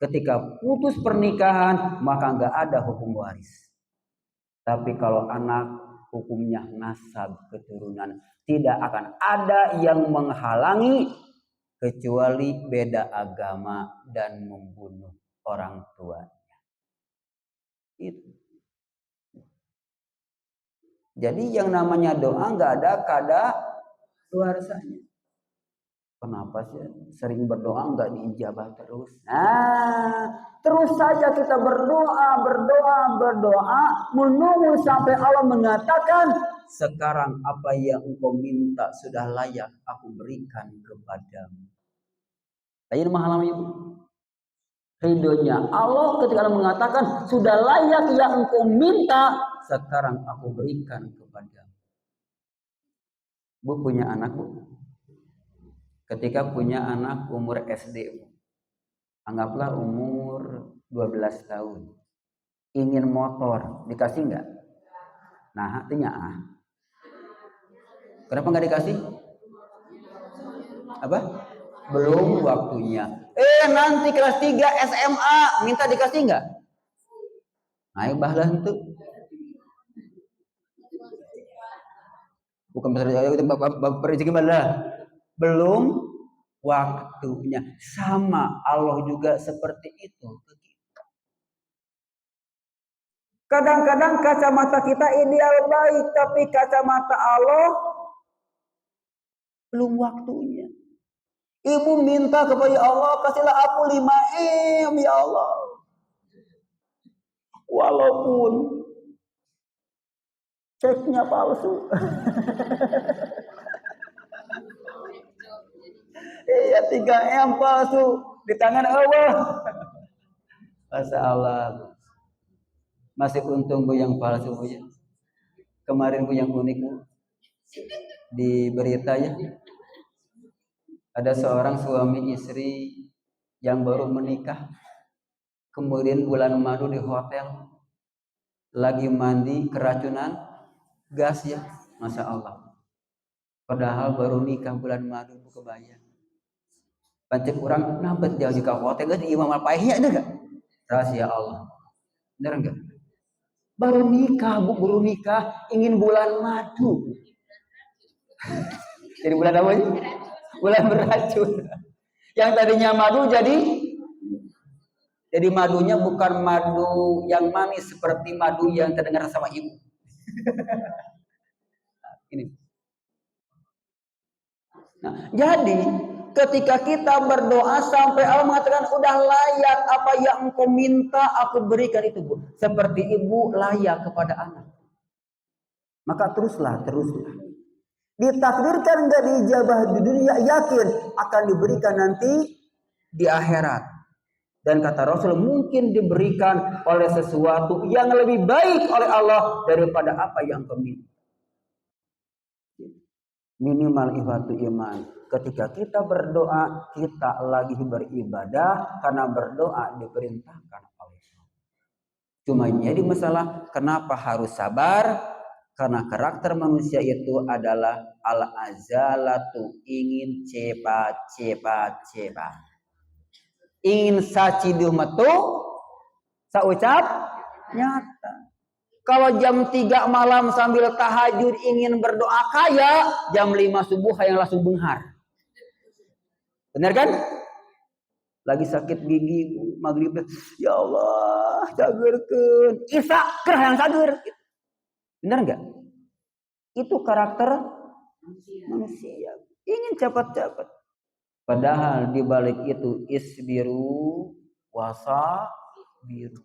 Ketika putus pernikahan maka nggak ada hukum waris. Tapi kalau anak hukumnya nasab keturunan. Tidak akan ada yang menghalangi kecuali beda agama dan membunuh orang tuanya. Itu. Jadi yang namanya doa nggak ada kadaluarsanya. Kenapa sih sering berdoa nggak diijabah terus? Nah, terus saja kita berdoa, menunggu sampai Allah mengatakan, sekarang apa yang engkau minta sudah layak aku berikan kepadamu. Tadi mahalam ibu. Ridhonya Allah ketika Allah mengatakan sudah layak yang engkau minta, sekarang aku berikan kepadamu. Bu punya anak bu. Ketika punya anak umur SD, anggaplah umur 12 tahun, ingin motor, dikasih nggak? Nah, artinya kenapa nggak dikasih? Apa? Belum waktunya. Nanti kelas 3 SMA minta dikasih nggak? Nah, bahlah itu. Bukan bapak rezeki malah. Belum waktunya. Sama Allah juga seperti itu. Kadang-kadang kacamata kita ideal baik, tapi kacamata Allah belum waktunya. Ibu minta kepada Allah, kasihlah aku 5M ya Allah. Walaupun ceknya palsu. Iya 3M palsu di tangan Allah. Masya Allah. Masih untung bu yang palsu bu ya. Kemarin bu yang unik bu. Di berita ya. Ada seorang suami istri yang baru menikah. Kemudian bulan madu di hotel. Lagi mandi keracunan gas ya. Masya Allah. Padahal baru nikah bulan madu bu kebayang. Pancik orang nambet jauh juga hotel gak di imam al-paihnya ada gak? Rahasia Allah. Bener enggak? Baru nikah ingin bulan madu. Jadi bulan apa ini? Bulan beracun. Yang tadinya madu jadi madunya bukan madu yang manis seperti madu yang terdengar sama ibu. Ini. Nah, jadi ketika kita berdoa sampai Allah mengatakan udah layak apa yang engkau minta aku berikan itu bu. Seperti ibu layak kepada anak. Maka teruslah. Ditakdirkan enggak diijabah di dunia, yakin akan diberikan nanti di akhirat. Dan kata Rasul mungkin diberikan oleh sesuatu yang lebih baik oleh Allah daripada apa yang engkau minta. Minimal ifatu iman. Ketika kita berdoa, kita lagi beribadah karena berdoa diperintahkan oleh Allah. Cuma jadi masalah, kenapa harus sabar? Karena karakter manusia itu adalah al-azalatu, ingin cepat. Ingin saciduh metu, saucap nyata. Kalau jam 3 malam sambil tahajud ingin berdoa kaya, jam 5 subuh yang langsung benghar. Benar kan? Lagi sakit gigi, maghrib, ya Allah, cagerkeun. Isa kerah yang sager. Benar enggak? Itu karakter manusia. Ingin cepat-cepat. Padahal di balik itu isbiru wasabiru.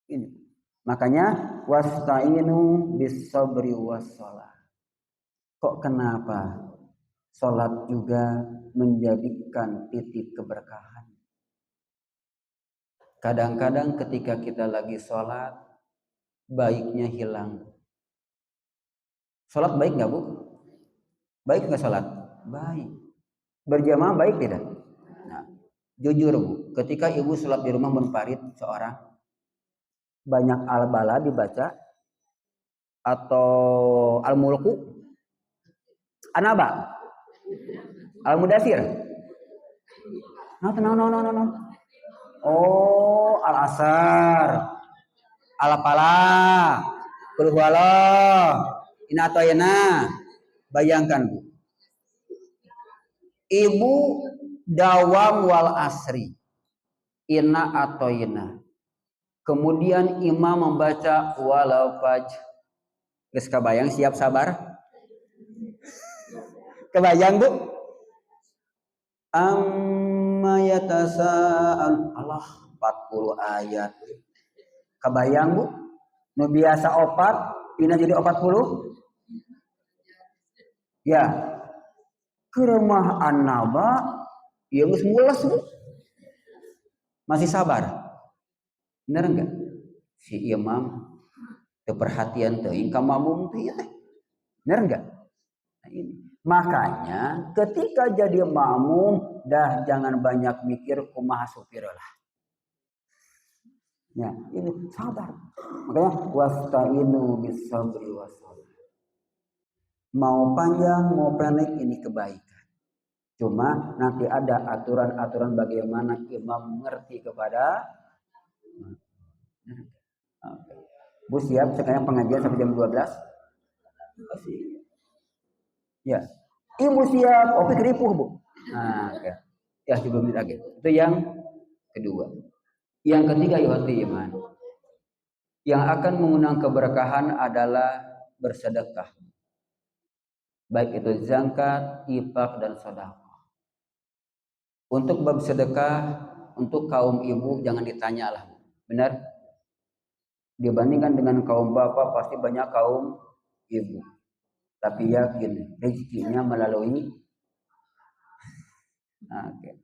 Ini. Makanya wasta'inu bis-sabri was-shalah. Kok kenapa salat juga menjadikan titik keberkahan? Kadang-kadang ketika kita lagi salat baiknya hilang. Salat baik enggak, Bu? Baik enggak salat? Baik. Berjamaah baik tidak? Nah, jujur Bu, ketika ibu salat di rumah munfarid seorang, banyak al-bala dibaca atau al-mulku anaba Al-Mudathir. No. Oh, Al-Asr. Al-Falah. Qul huwallah. Inna atoyna. Bayangkan Bu. Ibu dawam wal asri. Inna atoyna. Kemudian imam membaca walau fajr. Geus kabayang siap sabar? Kebayang Bu? Amma yatasa'al. Allah 40 ayat. Kebayang Bu? Nu biasa opat, pina jadi 40? Ya. Ke rumah annaba, ya geus mules Bu. Masih sabar. Bener enggak? Si imam teu perhatian teuing ka makmum teh ya teh. Bener enggak? Nah, ini. Makanya ketika jadi makmum dah jangan banyak mikir kumaha supir lah. Ya, ini sabar. Makanya wasta'inu bis-sabri was-salah. Mau panjang mau pendek ini kebaikan. Cuma nanti ada aturan-aturan bagaimana imam mengerti kepada. Okay. Bu siap sekarang pengajian sampai jam 12? Ya. Ibu siap, oke keripuh Bu. Nah, okay. Ya 10 menit lagi. Itu yang kedua. Yang ketiga yuhati iman. Yang akan mengundang keberkahan adalah bersedekah. Baik itu zakat, infak dan sedekah. Untuk bab sedekah untuk kaum ibu jangan ditanyalah. Benar? Dibandingkan dengan kaum bapak pasti banyak kaum ibu. Tapi yakin rezekinya melalui. Okay.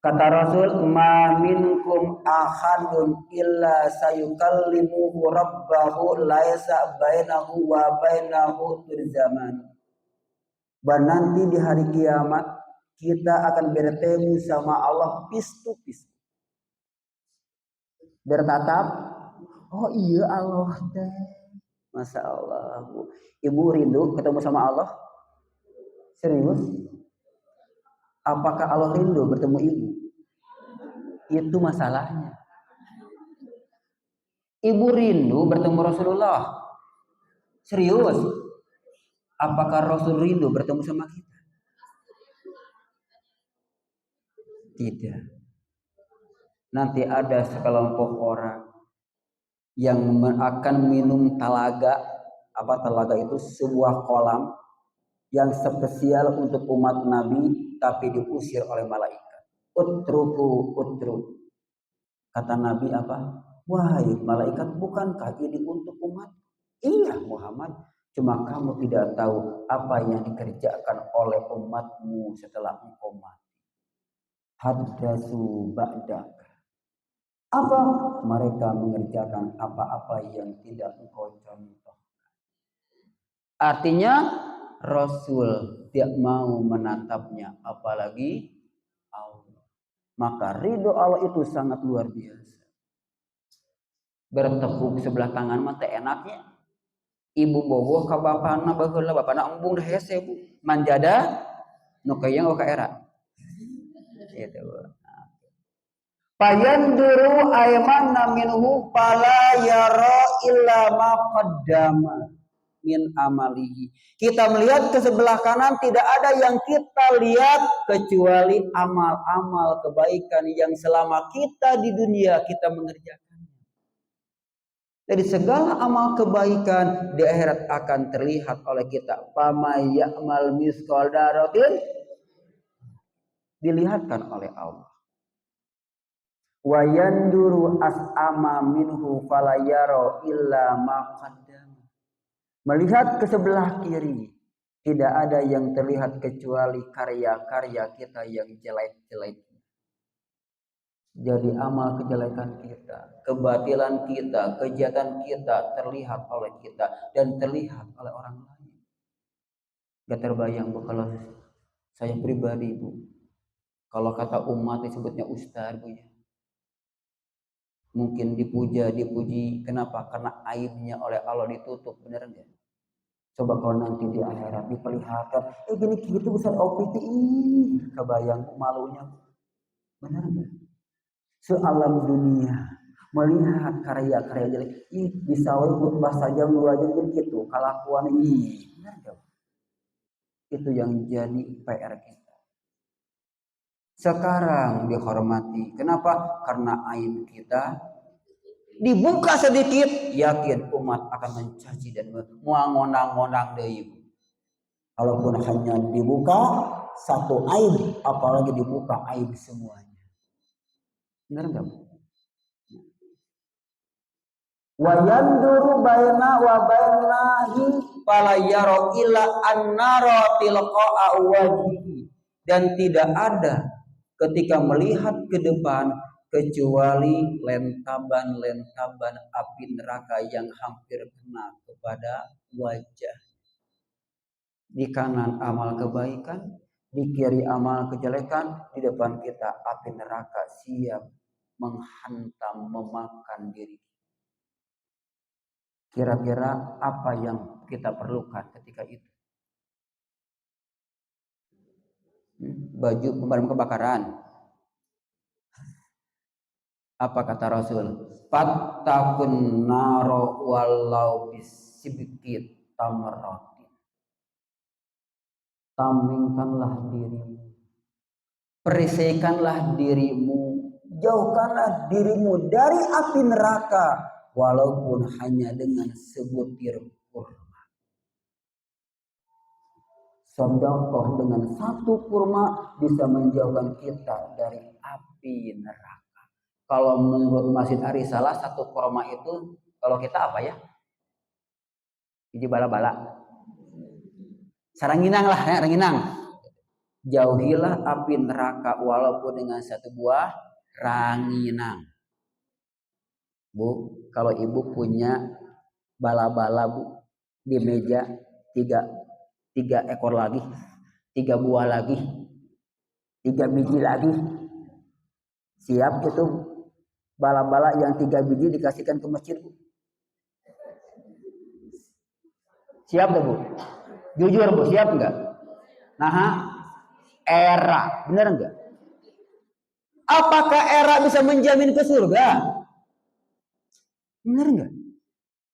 Kata Rasul, "Ma minkum ahadun illa sayukallimuhu rabbahu laisa bainahu wa bainahu turzaman." Dan nanti di hari kiamat kita akan bertemu sama Allah face to face. Bertatap, oh iya Allah teh. Masya Allah. Ibu rindu ketemu sama Allah? Serius? Apakah Allah rindu bertemu ibu? Itu masalahnya. Ibu rindu bertemu Rasulullah. Serius? Apakah Rasul rindu bertemu sama kita? Tidak. Nanti ada sekelompok orang yang akan minum talaga. Apa talaga itu? Sebuah kolam yang spesial untuk umat Nabi tapi diusir oleh malaikat. Utruku. Kata Nabi apa? Wahai malaikat, bukankah ini untuk umat? Iya Muhammad. Cuma kamu tidak tahu apa yang dikerjakan oleh umatmu setelah engkau mati. Haddatsu ba'dak. Apa? Mereka mengerjakan apa-apa yang tidak engkau contoh. Artinya Rasul tidak mau menatapnya apalagi Allah. Maka ridho Allah itu sangat luar biasa. Bertepuk sebelah tangan mah teh enaknya. Ibu boboh ka bapana baheula bapana embung dah hese Bu. Manjada nu kayang ka era. Gitu. Fayanduru aymanna minhu fala yara illa ma qaddama min amalihi. Kita melihat ke sebelah kanan tidak ada yang kita lihat kecuali amal-amal kebaikan yang selama kita di dunia kita mengerjakan. Jadi segala amal kebaikan di akhirat akan terlihat oleh kita. Famay ya'mal misqal dzarratin dilihatkan oleh Allah. Wa yanduru as'ama minhu fala yara illa ma qaddama. Melihat ke sebelah kiri tidak ada yang terlihat kecuali karya-karya kita yang jelek-jelek. Jadi amal kejelekan kita, kebatilan kita, kejahatan kita terlihat oleh kita dan terlihat oleh orang lain. Gak terbayang Bu kalau saya pribadi Bu. Kalau kata umat disebutnya ustaz Bu ya. Mungkin dipuja, dipuji. Kenapa? Karena aibnya oleh Allah ditutup, benar enggak? Coba kalau nanti di akhirat diperlihatkan, gini gitu Ustaz OPT, kebayang malunya. Benar nggak? Sealam dunia melihat karya-karya jelek, bisa khutbah saja 2 jam begitu, kelakuan benar nggak? Itu yang jadi PR kita. Sekarang dihormati. Kenapa? Karena aib kita dibuka sedikit, yakin umat akan mencaci dan mengonang-onang deui. Kalaupun hanya dibuka satu aib, apalagi dibuka aib semuanya. Benar enggak? Wa yanduru baina wa bainahi fala yara illa annara tilqa'a wajhi. Dan tidak ada ketika melihat ke depan kecuali lentaban-lentaban api neraka yang hampir kena kepada wajah. Di kanan amal kebaikan, di kiri amal kejelekan, di depan kita api neraka siap menghantam, memakan diri. Kira-kira apa yang kita perlukan ketika itu? Baju pemadam kebakaran. Apa kata Rasul? Fattakun naro walau bisibkit tamaratin. Tamengkanlah dirimu. Perisaikanlah dirimu. Jauhkanlah dirimu dari api neraka. Walaupun hanya dengan sebutir kurma. Sedekah dengan satu kurma bisa menjauhkan kita dari api neraka. Kalau menurut Masjid Arisalah satu kurma itu, kalau kita apa ya? Biji bala-bala. Saranginang lah ya, ranginang. Jauhilah api neraka walaupun dengan satu buah ranginang. Bu, kalau ibu punya bala-bala bu di meja 3 ekor lagi, 3 buah lagi, 3 biji lagi, siap itu bala-bala yang 3 biji dikasihkan ke masjid bu? Siap tuh bu? Jujur bu, siap enggak? Nah, era, bener enggak? Apakah era bisa menjamin ke surga? Bener enggak?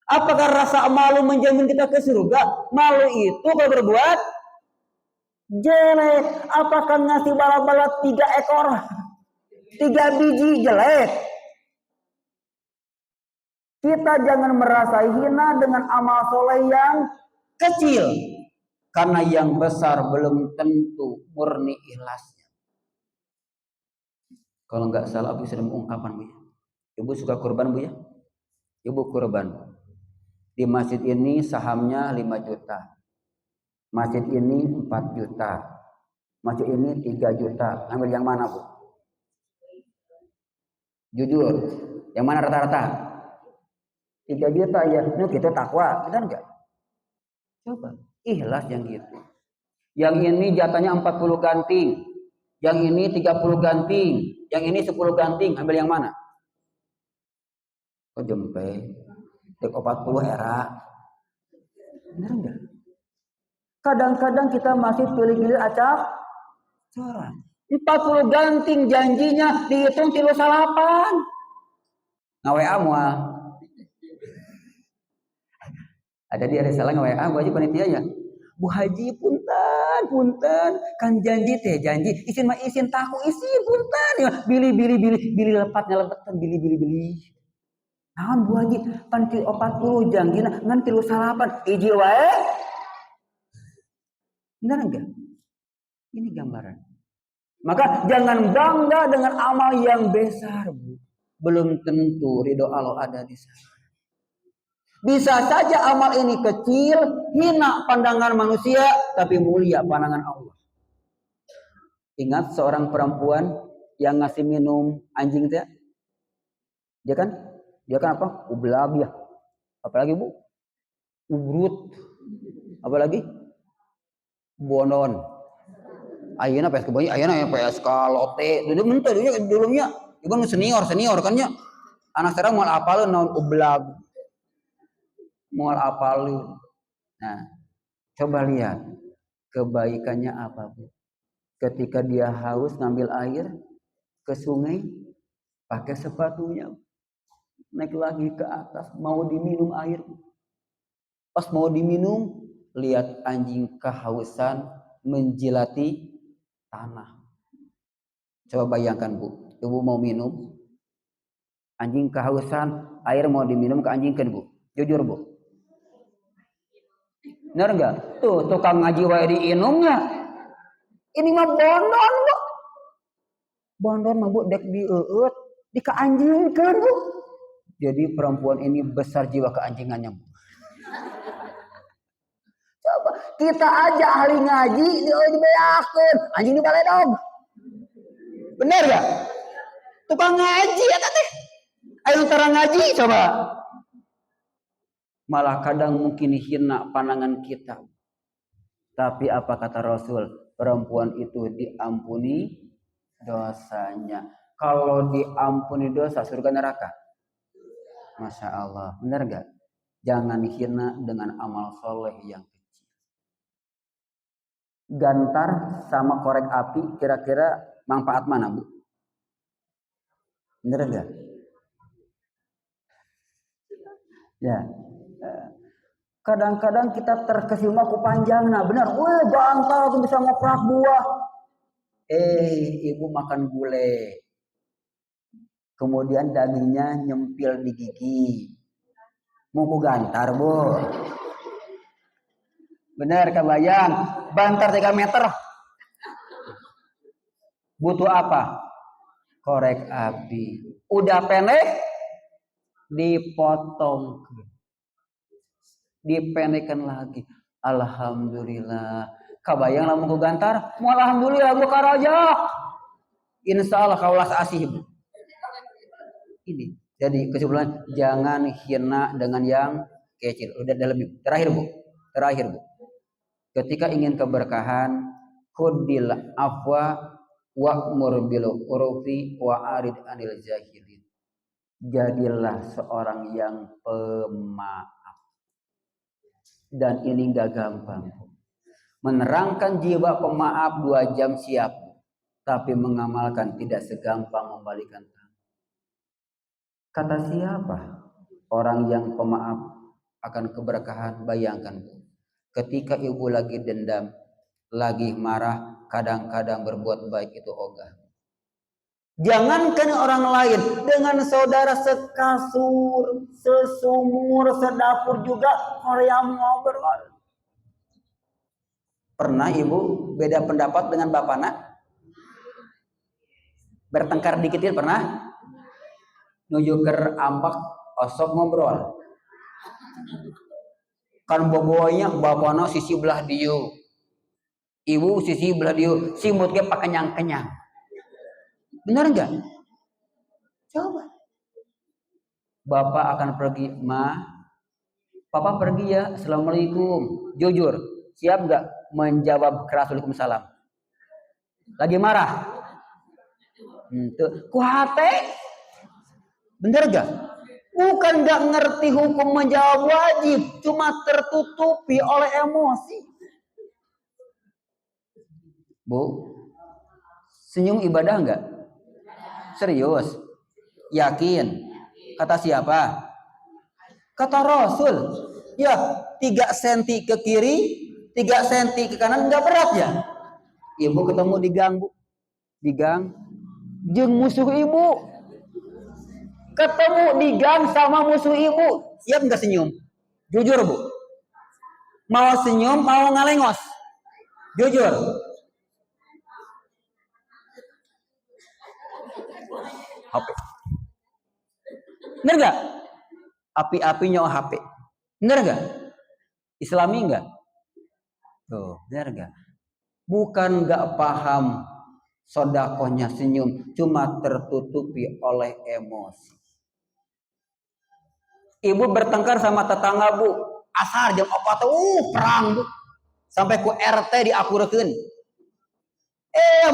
Apakah rasa malu menjamin kita ke surga? Malu itu kalau berbuat jelek. Apakah ngasih bala-bala 3 ekor, 3 biji jelek? Kita jangan merasa hina dengan amal soleh yang kecil. Karena yang besar belum tentu murni ikhlasnya. Kalau nggak salah Ibu sudah mengungkapkan bu ya. Ibu suka kurban bu ya? Ibu kurban. Di masjid ini sahamnya 5 juta. Masjid ini 4 juta. Masjid ini 3 juta. Ambil yang mana bu? Jujur. Yang mana rata-rata? 3 juta ya. Ini kita takwa. Benar nggak? Coba. Ikhlas yang gitu. Yang ini jatahnya 40 ganting. Yang ini 30 ganting. Yang ini 10 ganting. Ambil yang mana? Kok jempe? Dek 40 era. Benar enggak? Kadang-kadang kita masih pilih-pilih acak coran. 40 ganting janjinya dihitung 3 salapan. Ngawe mual. Ada di Arisalah ngawe Bu Haji panitia ya. Bu Haji punten kan janji teh janji isin mah isin tahu isin punten ya bili lepatnya lepetan bili. Naon Bu Haji pan 40 janggina ngan 3 salapan hiji wae. Benar enggak? Ini gambaran. Maka jangan bangga dengan amal yang besar, Bu. Belum tentu ridho Allah ada di sana. Bisa saja amal ini kecil, hina pandangan manusia, tapi mulia pandangan Allah. Ingat seorang perempuan yang ngasih minum anjing teh? Dia kan apa? Ublag ya. Apalagi Bu? Ubrut. Apalagi? Bonon. Ayeuna PSK Boy, ayeuna PSK Lote. Dulunya ibu senior kan nya. Anak sekarang moal apaleun naon ublag. Moal apaleun. Nah, Coba lihat kebaikannya apa, Bu? Ketika dia haus ngambil air ke sungai, pakai sepatunya, naik lagi ke atas, mau diminum air. Pas mau diminum, lihat anjing kehausan menjilati tanah. Coba bayangkan, Bu, Ibu mau minum, anjing kehausan, air mau diminum ke anjing kan, Bu? Jujur, Bu. Benar enggak? Tuh, tukang ngaji wae diinumnya. Ini mah bondon, Bu. Bondon mah, Bu, dek dieueut, dikaanjingkeun, Bu. Jadi perempuan ini besar jiwa keanjingannya, Bu. Coba kita aja ahli ngaji dibeakeun, anjing dibaledog. Bener gak? Tukang ngaji ya teh. Ayo terang ngaji coba. Malah kadang mungkin hina pandangan kita. Tapi apa kata Rasul? Perempuan itu diampuni dosanya. Kalau diampuni dosa surga neraka. Masya Allah. Benar gak? Jangan hina dengan amal soleh yang kecil. Gantar sama korek api kira-kira manfaat mana, Bu? Benar gak? Ya. Kadang-kadang kita terkesima ku panjang, nah benar, wah bantal tuh bisa ngoprak buah. Ibu makan gulai. Kemudian dagingnya nyempil di gigi. Mau ku gantar, Bu. Benar, kebayang. Bantar 3 meter. Butuh apa? Korek api. Udah pendek, dipotong. Dipendekkan lagi. Alhamdulillah. Kabayang lamun ku gantar, mau alhamdulillah gua karajak. Insyaallah kaulas asih, Bu. Ini. Jadi kesimpulan jangan hina dengan yang kecil. Udah lebih terakhir, Bu. Terakhir, Bu. Ketika ingin keberkahan, khudil afwa wa'mur bil urfi wa arid anil jahilin. Jadilah seorang yang pemaaf. Dan ini enggak gampang. Menerangkan jiwa pemaaf 2 jam siap, tapi mengamalkan tidak segampang membalikan tangan. Kata siapa? Orang yang pemaaf akan keberkahan. Bayangkan, ketika ibu lagi dendam, lagi marah, kadang-kadang berbuat baik itu ogah. Jangankan orang lain, dengan saudara sekasur, sesumur, sedapur juga orang ngobrol. Pernah ibu beda pendapat dengan bapakna? Bertengkar dikit pernah? Nuju ker ambak osok ngobrol. Kan bobonya bapakna sisi belah dieu. Ibu sisi belah dieu, simut ge pakenyang-kenyang. Benar enggak? Coba. Bapak akan pergi, Ma. Papa pergi ya, Assalamualaikum. Jujur, siap enggak menjawab keras Waalaikumsalam? Lagi marah? Ku hate. Bener gak? Bukan gak ngerti hukum menjawab wajib, cuma tertutupi oleh emosi. Bu, senyum ibadah enggak? Serius? Yakin? Kata siapa? Kata Rasul. Ya, 3 cm ke kiri, 3 cm ke kanan enggak berat ya? Ibu ketemu di gang, Bu. Di gang. Jeung musuh ibu. Ketemu di gang sama musuh ibu. Siap enggak senyum? Jujur, Bu. Mau senyum, mau ngalengos? Jujur. HP. Bener gak? Api-apinya HP. Bener gak? Islami gak? Tuh, bener gak? Bukan gak paham sodakohnya senyum, cuma tertutupi oleh emosi. Ibu bertengkar sama tetangga, Bu. Asar jam 4 perang, Bu. Sampai ku RT diakurkeun.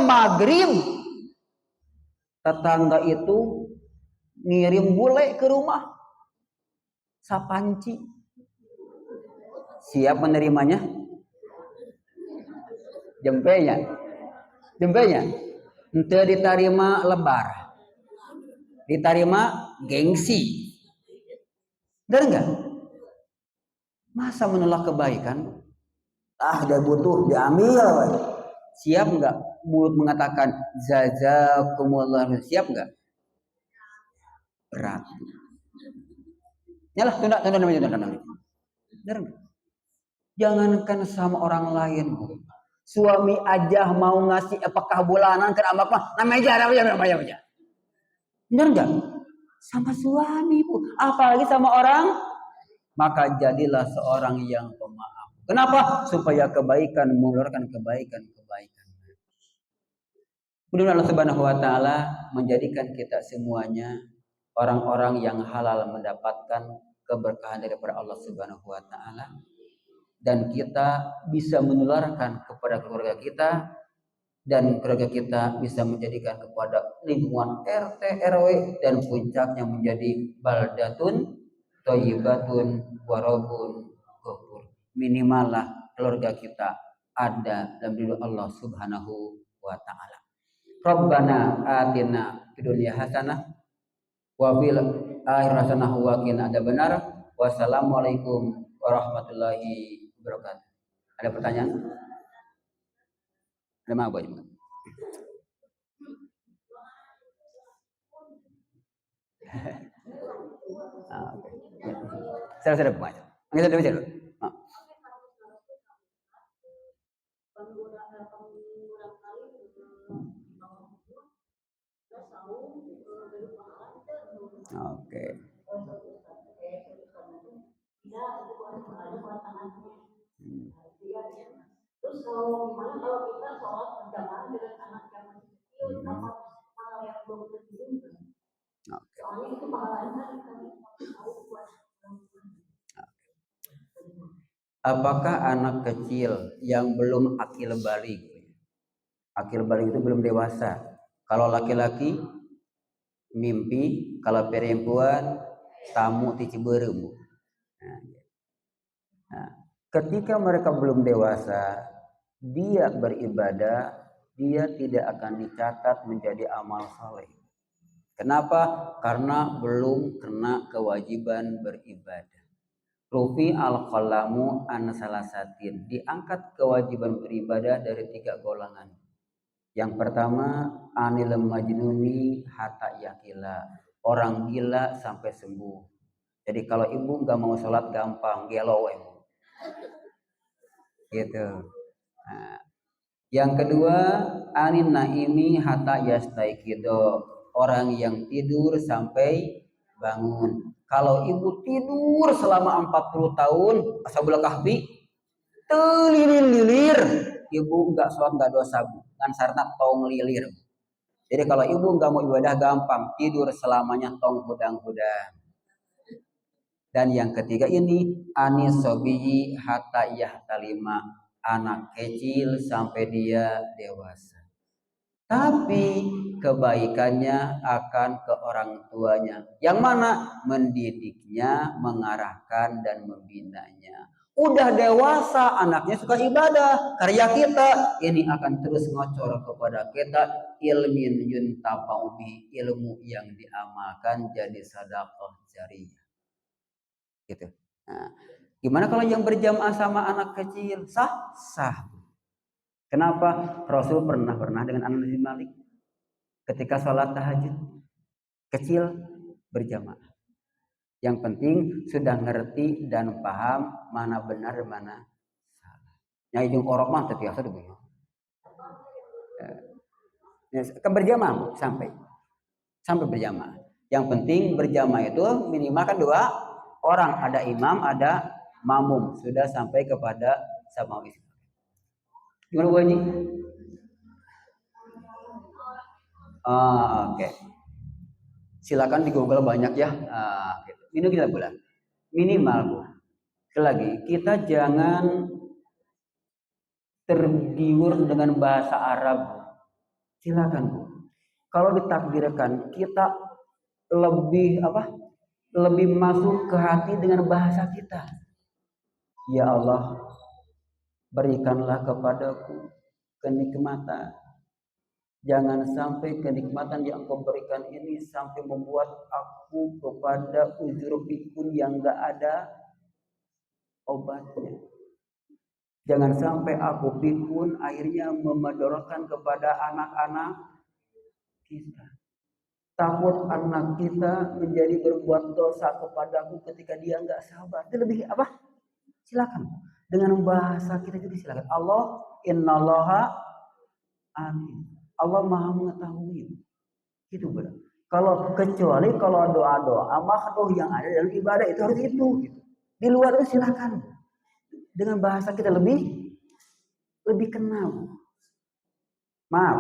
Maghrib tetangga itu ngirim bule ke rumah. Sapanci. Siap menerimanya? Jempenya. Jempenya. Ente diterima lebar. Diterima gengsi. Benar enggak? Masa menolak kebaikan? Dia butuh, diambil. Siap enggak? Mulut mengatakan jazakumullah. Siap enggak? Berat. Nyalah, tunda. Benar enggak? Jangankan sama orang lain, Bu. Suami aja mau ngasih apakah bulanan ke amak mah namanya aja. Benar enggak? Sama suami, Bu. Apalagi sama orang, maka jadilah seorang yang pemaaf. Kenapa? Supaya kebaikan mengeluarkan kebaikan. Mudah-mudahan Allah Subhanahu wa taala menjadikan kita semuanya orang-orang yang halal mendapatkan keberkahan daripada Allah Subhanahu wa taala, dan kita bisa menularkan kepada keluarga kita, dan keluarga kita bisa menjadikan kepada lingkungan RT RW, dan puncaknya menjadi baldatun thayyibatun warabun ghafur. Minimal lah keluarga kita ada dalam ridho Allah Subhanahu wa taala. Rabbana atina fid dunya hasanah wa fil akhirati hasanah wa qina adzabannar. Wassalamualaikum warahmatullahi wabarakatuh. Ada pertanyaan? Ada apa, Pak? Saya baca. Kita baca dulu. Oke. Terus gimana kalau kita sholat berjamaah dengan anak yang masih kecil, apa hal yang belum terjadi? Soalnya itu pahalanya kan tahu buat. Apakah anak kecil yang belum akil balik itu belum dewasa? Kalau laki-laki mimpi, kalau perempuan tamu ti Ciberem. Nah, ketika mereka belum dewasa, dia beribadah, dia tidak akan dicatat menjadi amal saleh. Kenapa? Karena belum kena kewajiban beribadah. Rufi al-qalamu an salasatin, diangkat kewajiban beribadah dari 3 golongan. Yang pertama, anil majnuni hatta yakila, orang gila sampai sembuh. Jadi kalau ibu nggak mau sholat gampang, gelo gitu. Nah, yang kedua, anin naimi hatta yastaiqido, orang yang tidur sampai bangun. Kalau ibu tidur selama 40 tahun, Ashabul Kahfi, telilir-lilir, ibu enggak sholat, enggak dosa, Bu. Kan syaratnya tong lilir. Jadi kalau ibu enggak mau ibadah gampang, tidur selamanya tong hudang-hudang. Dan yang ketiga ini, anis sobiyi hatta yahtalima, anak kecil sampai dia dewasa. Tapi kebaikannya akan ke orang tuanya. Yang mana? Mendidiknya, mengarahkan, dan membinanya. Udah dewasa, anaknya suka ibadah. Karya kita ini akan terus ngocor kepada kita. Ilmin yuntafa'ubi, ilmu yang diamalkan jadi sedekah jariyah. Gitu. Nah, gimana kalau yang berjamaah sama anak kecil? Sah? Sah. Kenapa? Rasul pernah dengan Anas bin Malik ketika sholat tahajud kecil berjamaah. Yang penting sudah ngerti dan paham mana benar mana salah. Nyai jeung orok mah teu tiasa deui. Kan berjamaah sampai berjamaah. Yang penting berjamaah itu minimal kan 2 orang, ada imam, ada makmum, sudah sampai kepada sama Islam. Gimana Bu Haji? Oke. Silakan di Google banyak ya. Ini kita bulan. Minimal Bu. Sekali lagi, kita jangan tergiur dengan bahasa Arab. Silakan Bu. Kalau ditakdirkan kita lebih masuk ke hati dengan bahasa kita. Ya Allah, berikanlah kepadaku kenikmatan. Jangan sampai kenikmatan yang Engkau berikan ini sampai membuat aku kepada uzur pikun yang gak ada obatnya. Jangan sampai aku pikun akhirnya memadaratkan kepada anak-anak kita. Takut anak kita menjadi berbuat dosa kepadaku ketika dia gak sabar. Itu lebih apa? Silakan. Dengan bahasa kita juga silakan. Allah innallaha alim. Allah Maha mengetahui. Itu benar. Kecuali kalau doa-doa makhluk yang ada dalam ibadah itu harus itu. Gitu. Di luar itu silakan. Dengan bahasa kita lebih kenal. Maaf,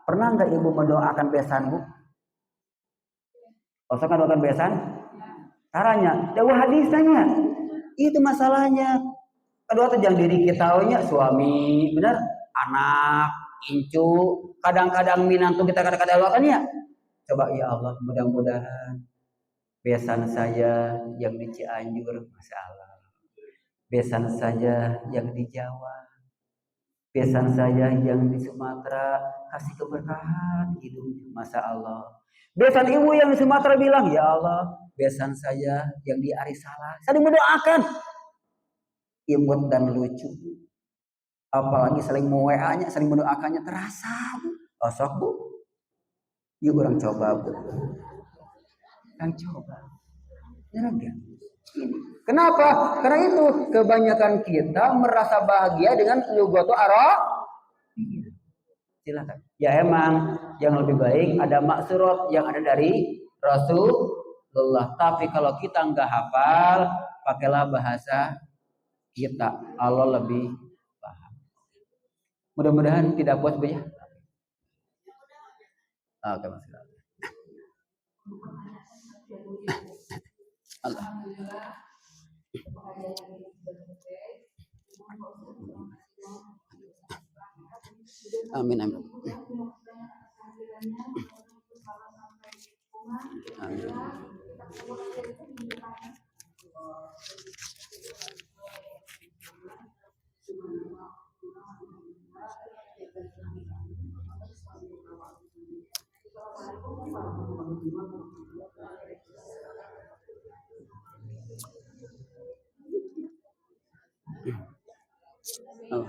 pernah nggak ibu mendoakan besan bu? Usah kan doakan besan? Caranya, jauh hadisnya. Itu masalahnya. Kedua tuh jangan diri kita suami, benar? Anak, incu, kadang-kadang minantu kita kata-kata doakan ya. Coba ya Allah, mudah-mudahan besan saya yang di Cianjur, Masya Allah. Besan saya yang di Jawa. Besan saya yang di Sumatera, kasih keberkahan hidupnya, Masya Allah. Besan ibu yang di Sumatera bilang, ya Allah, besan saya yang di Arisala. Saya mendoakan. Imut dan lucu. Apalagi saling WA-nya, saling mendoakannya terasa. Osok bu. Yuk orang coba bu. Yang coba. Kenapa? Karena itu kebanyakan kita merasa bahagia dengan lugoto arah. Silakan. Ya emang yang lebih baik ada maksurat yang ada dari Rasulullah. Tapi kalau kita nggak hafal, pakailah bahasa kita. Allah lebih paham. Mudah-mudahan tidak puas bu ya. Oke mas. Allah. Amin amin. Amin. Oh.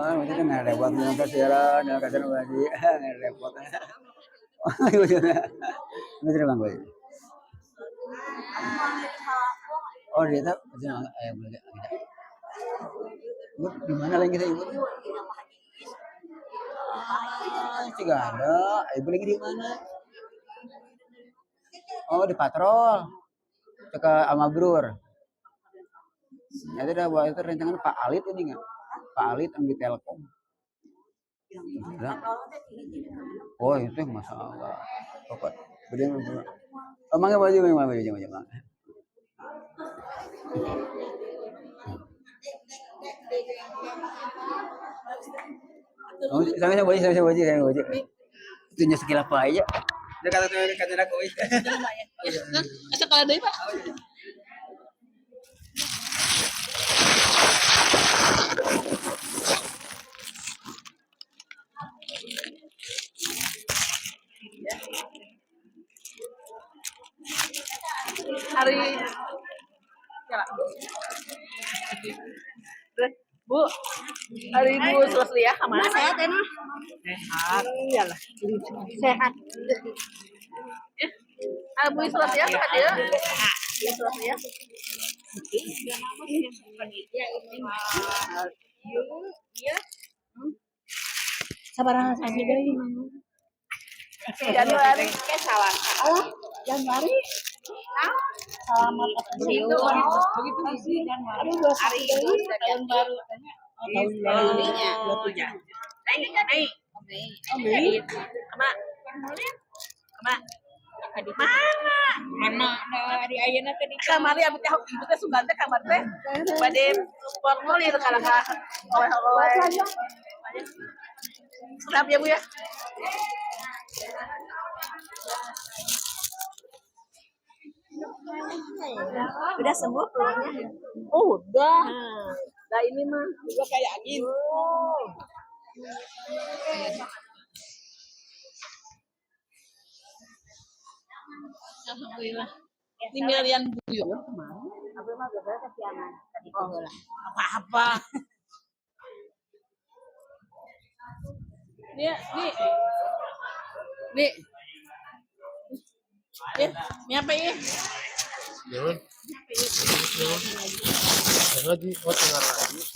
Maksudnya nggak repot nggak siaran, nggak kasar lagi, nggak repot. Betul bang gue. Oh dia tahu, betul boleh. Ibu di mana lagi kita ibu? Tidak ada. Ibu lagi di mana? Oh di patrol. Ke Amabrur. Itu udah buat itu rencangan Pak Alit ini nggak? Pak Alit yang di Telkom. Oh itu masalah. Pokok. Bener. Mangga baju. Oh, sama baju kan baju. Itunya skill apa aja? Dia kata aku. Sekolah deui, Pak. Hari Bu, hari Ibu Selesai ya kemana? Sehat ya, Nah? Sehat. Iyalah. Sehat. Ibu Selesai ya sehat ya? Ibu Selesai ya. Iya. Sabaran saja dari mana? Januari ke salah. Oh, Januari. Selamat begitu sih Januari. Hari itu tahun baru katanya. Tahun barunya. Naik. Kema. Mana dari ayeuna teh di Kamari abdi teh ibu teh sugan teh kamar teh bade formulir kalau oleh-oleh. Sedap ya Bu ya. Udah sembuh peluangnya? Oh, udah. Nah, ini mah juga kayak angin. alhamdulillah. Ini milian buyung. Abdi mah geus kesiangan tadi heula. Apa-apa. Nih. Ini apa ini? Jangan. Jangan di tengah lagi.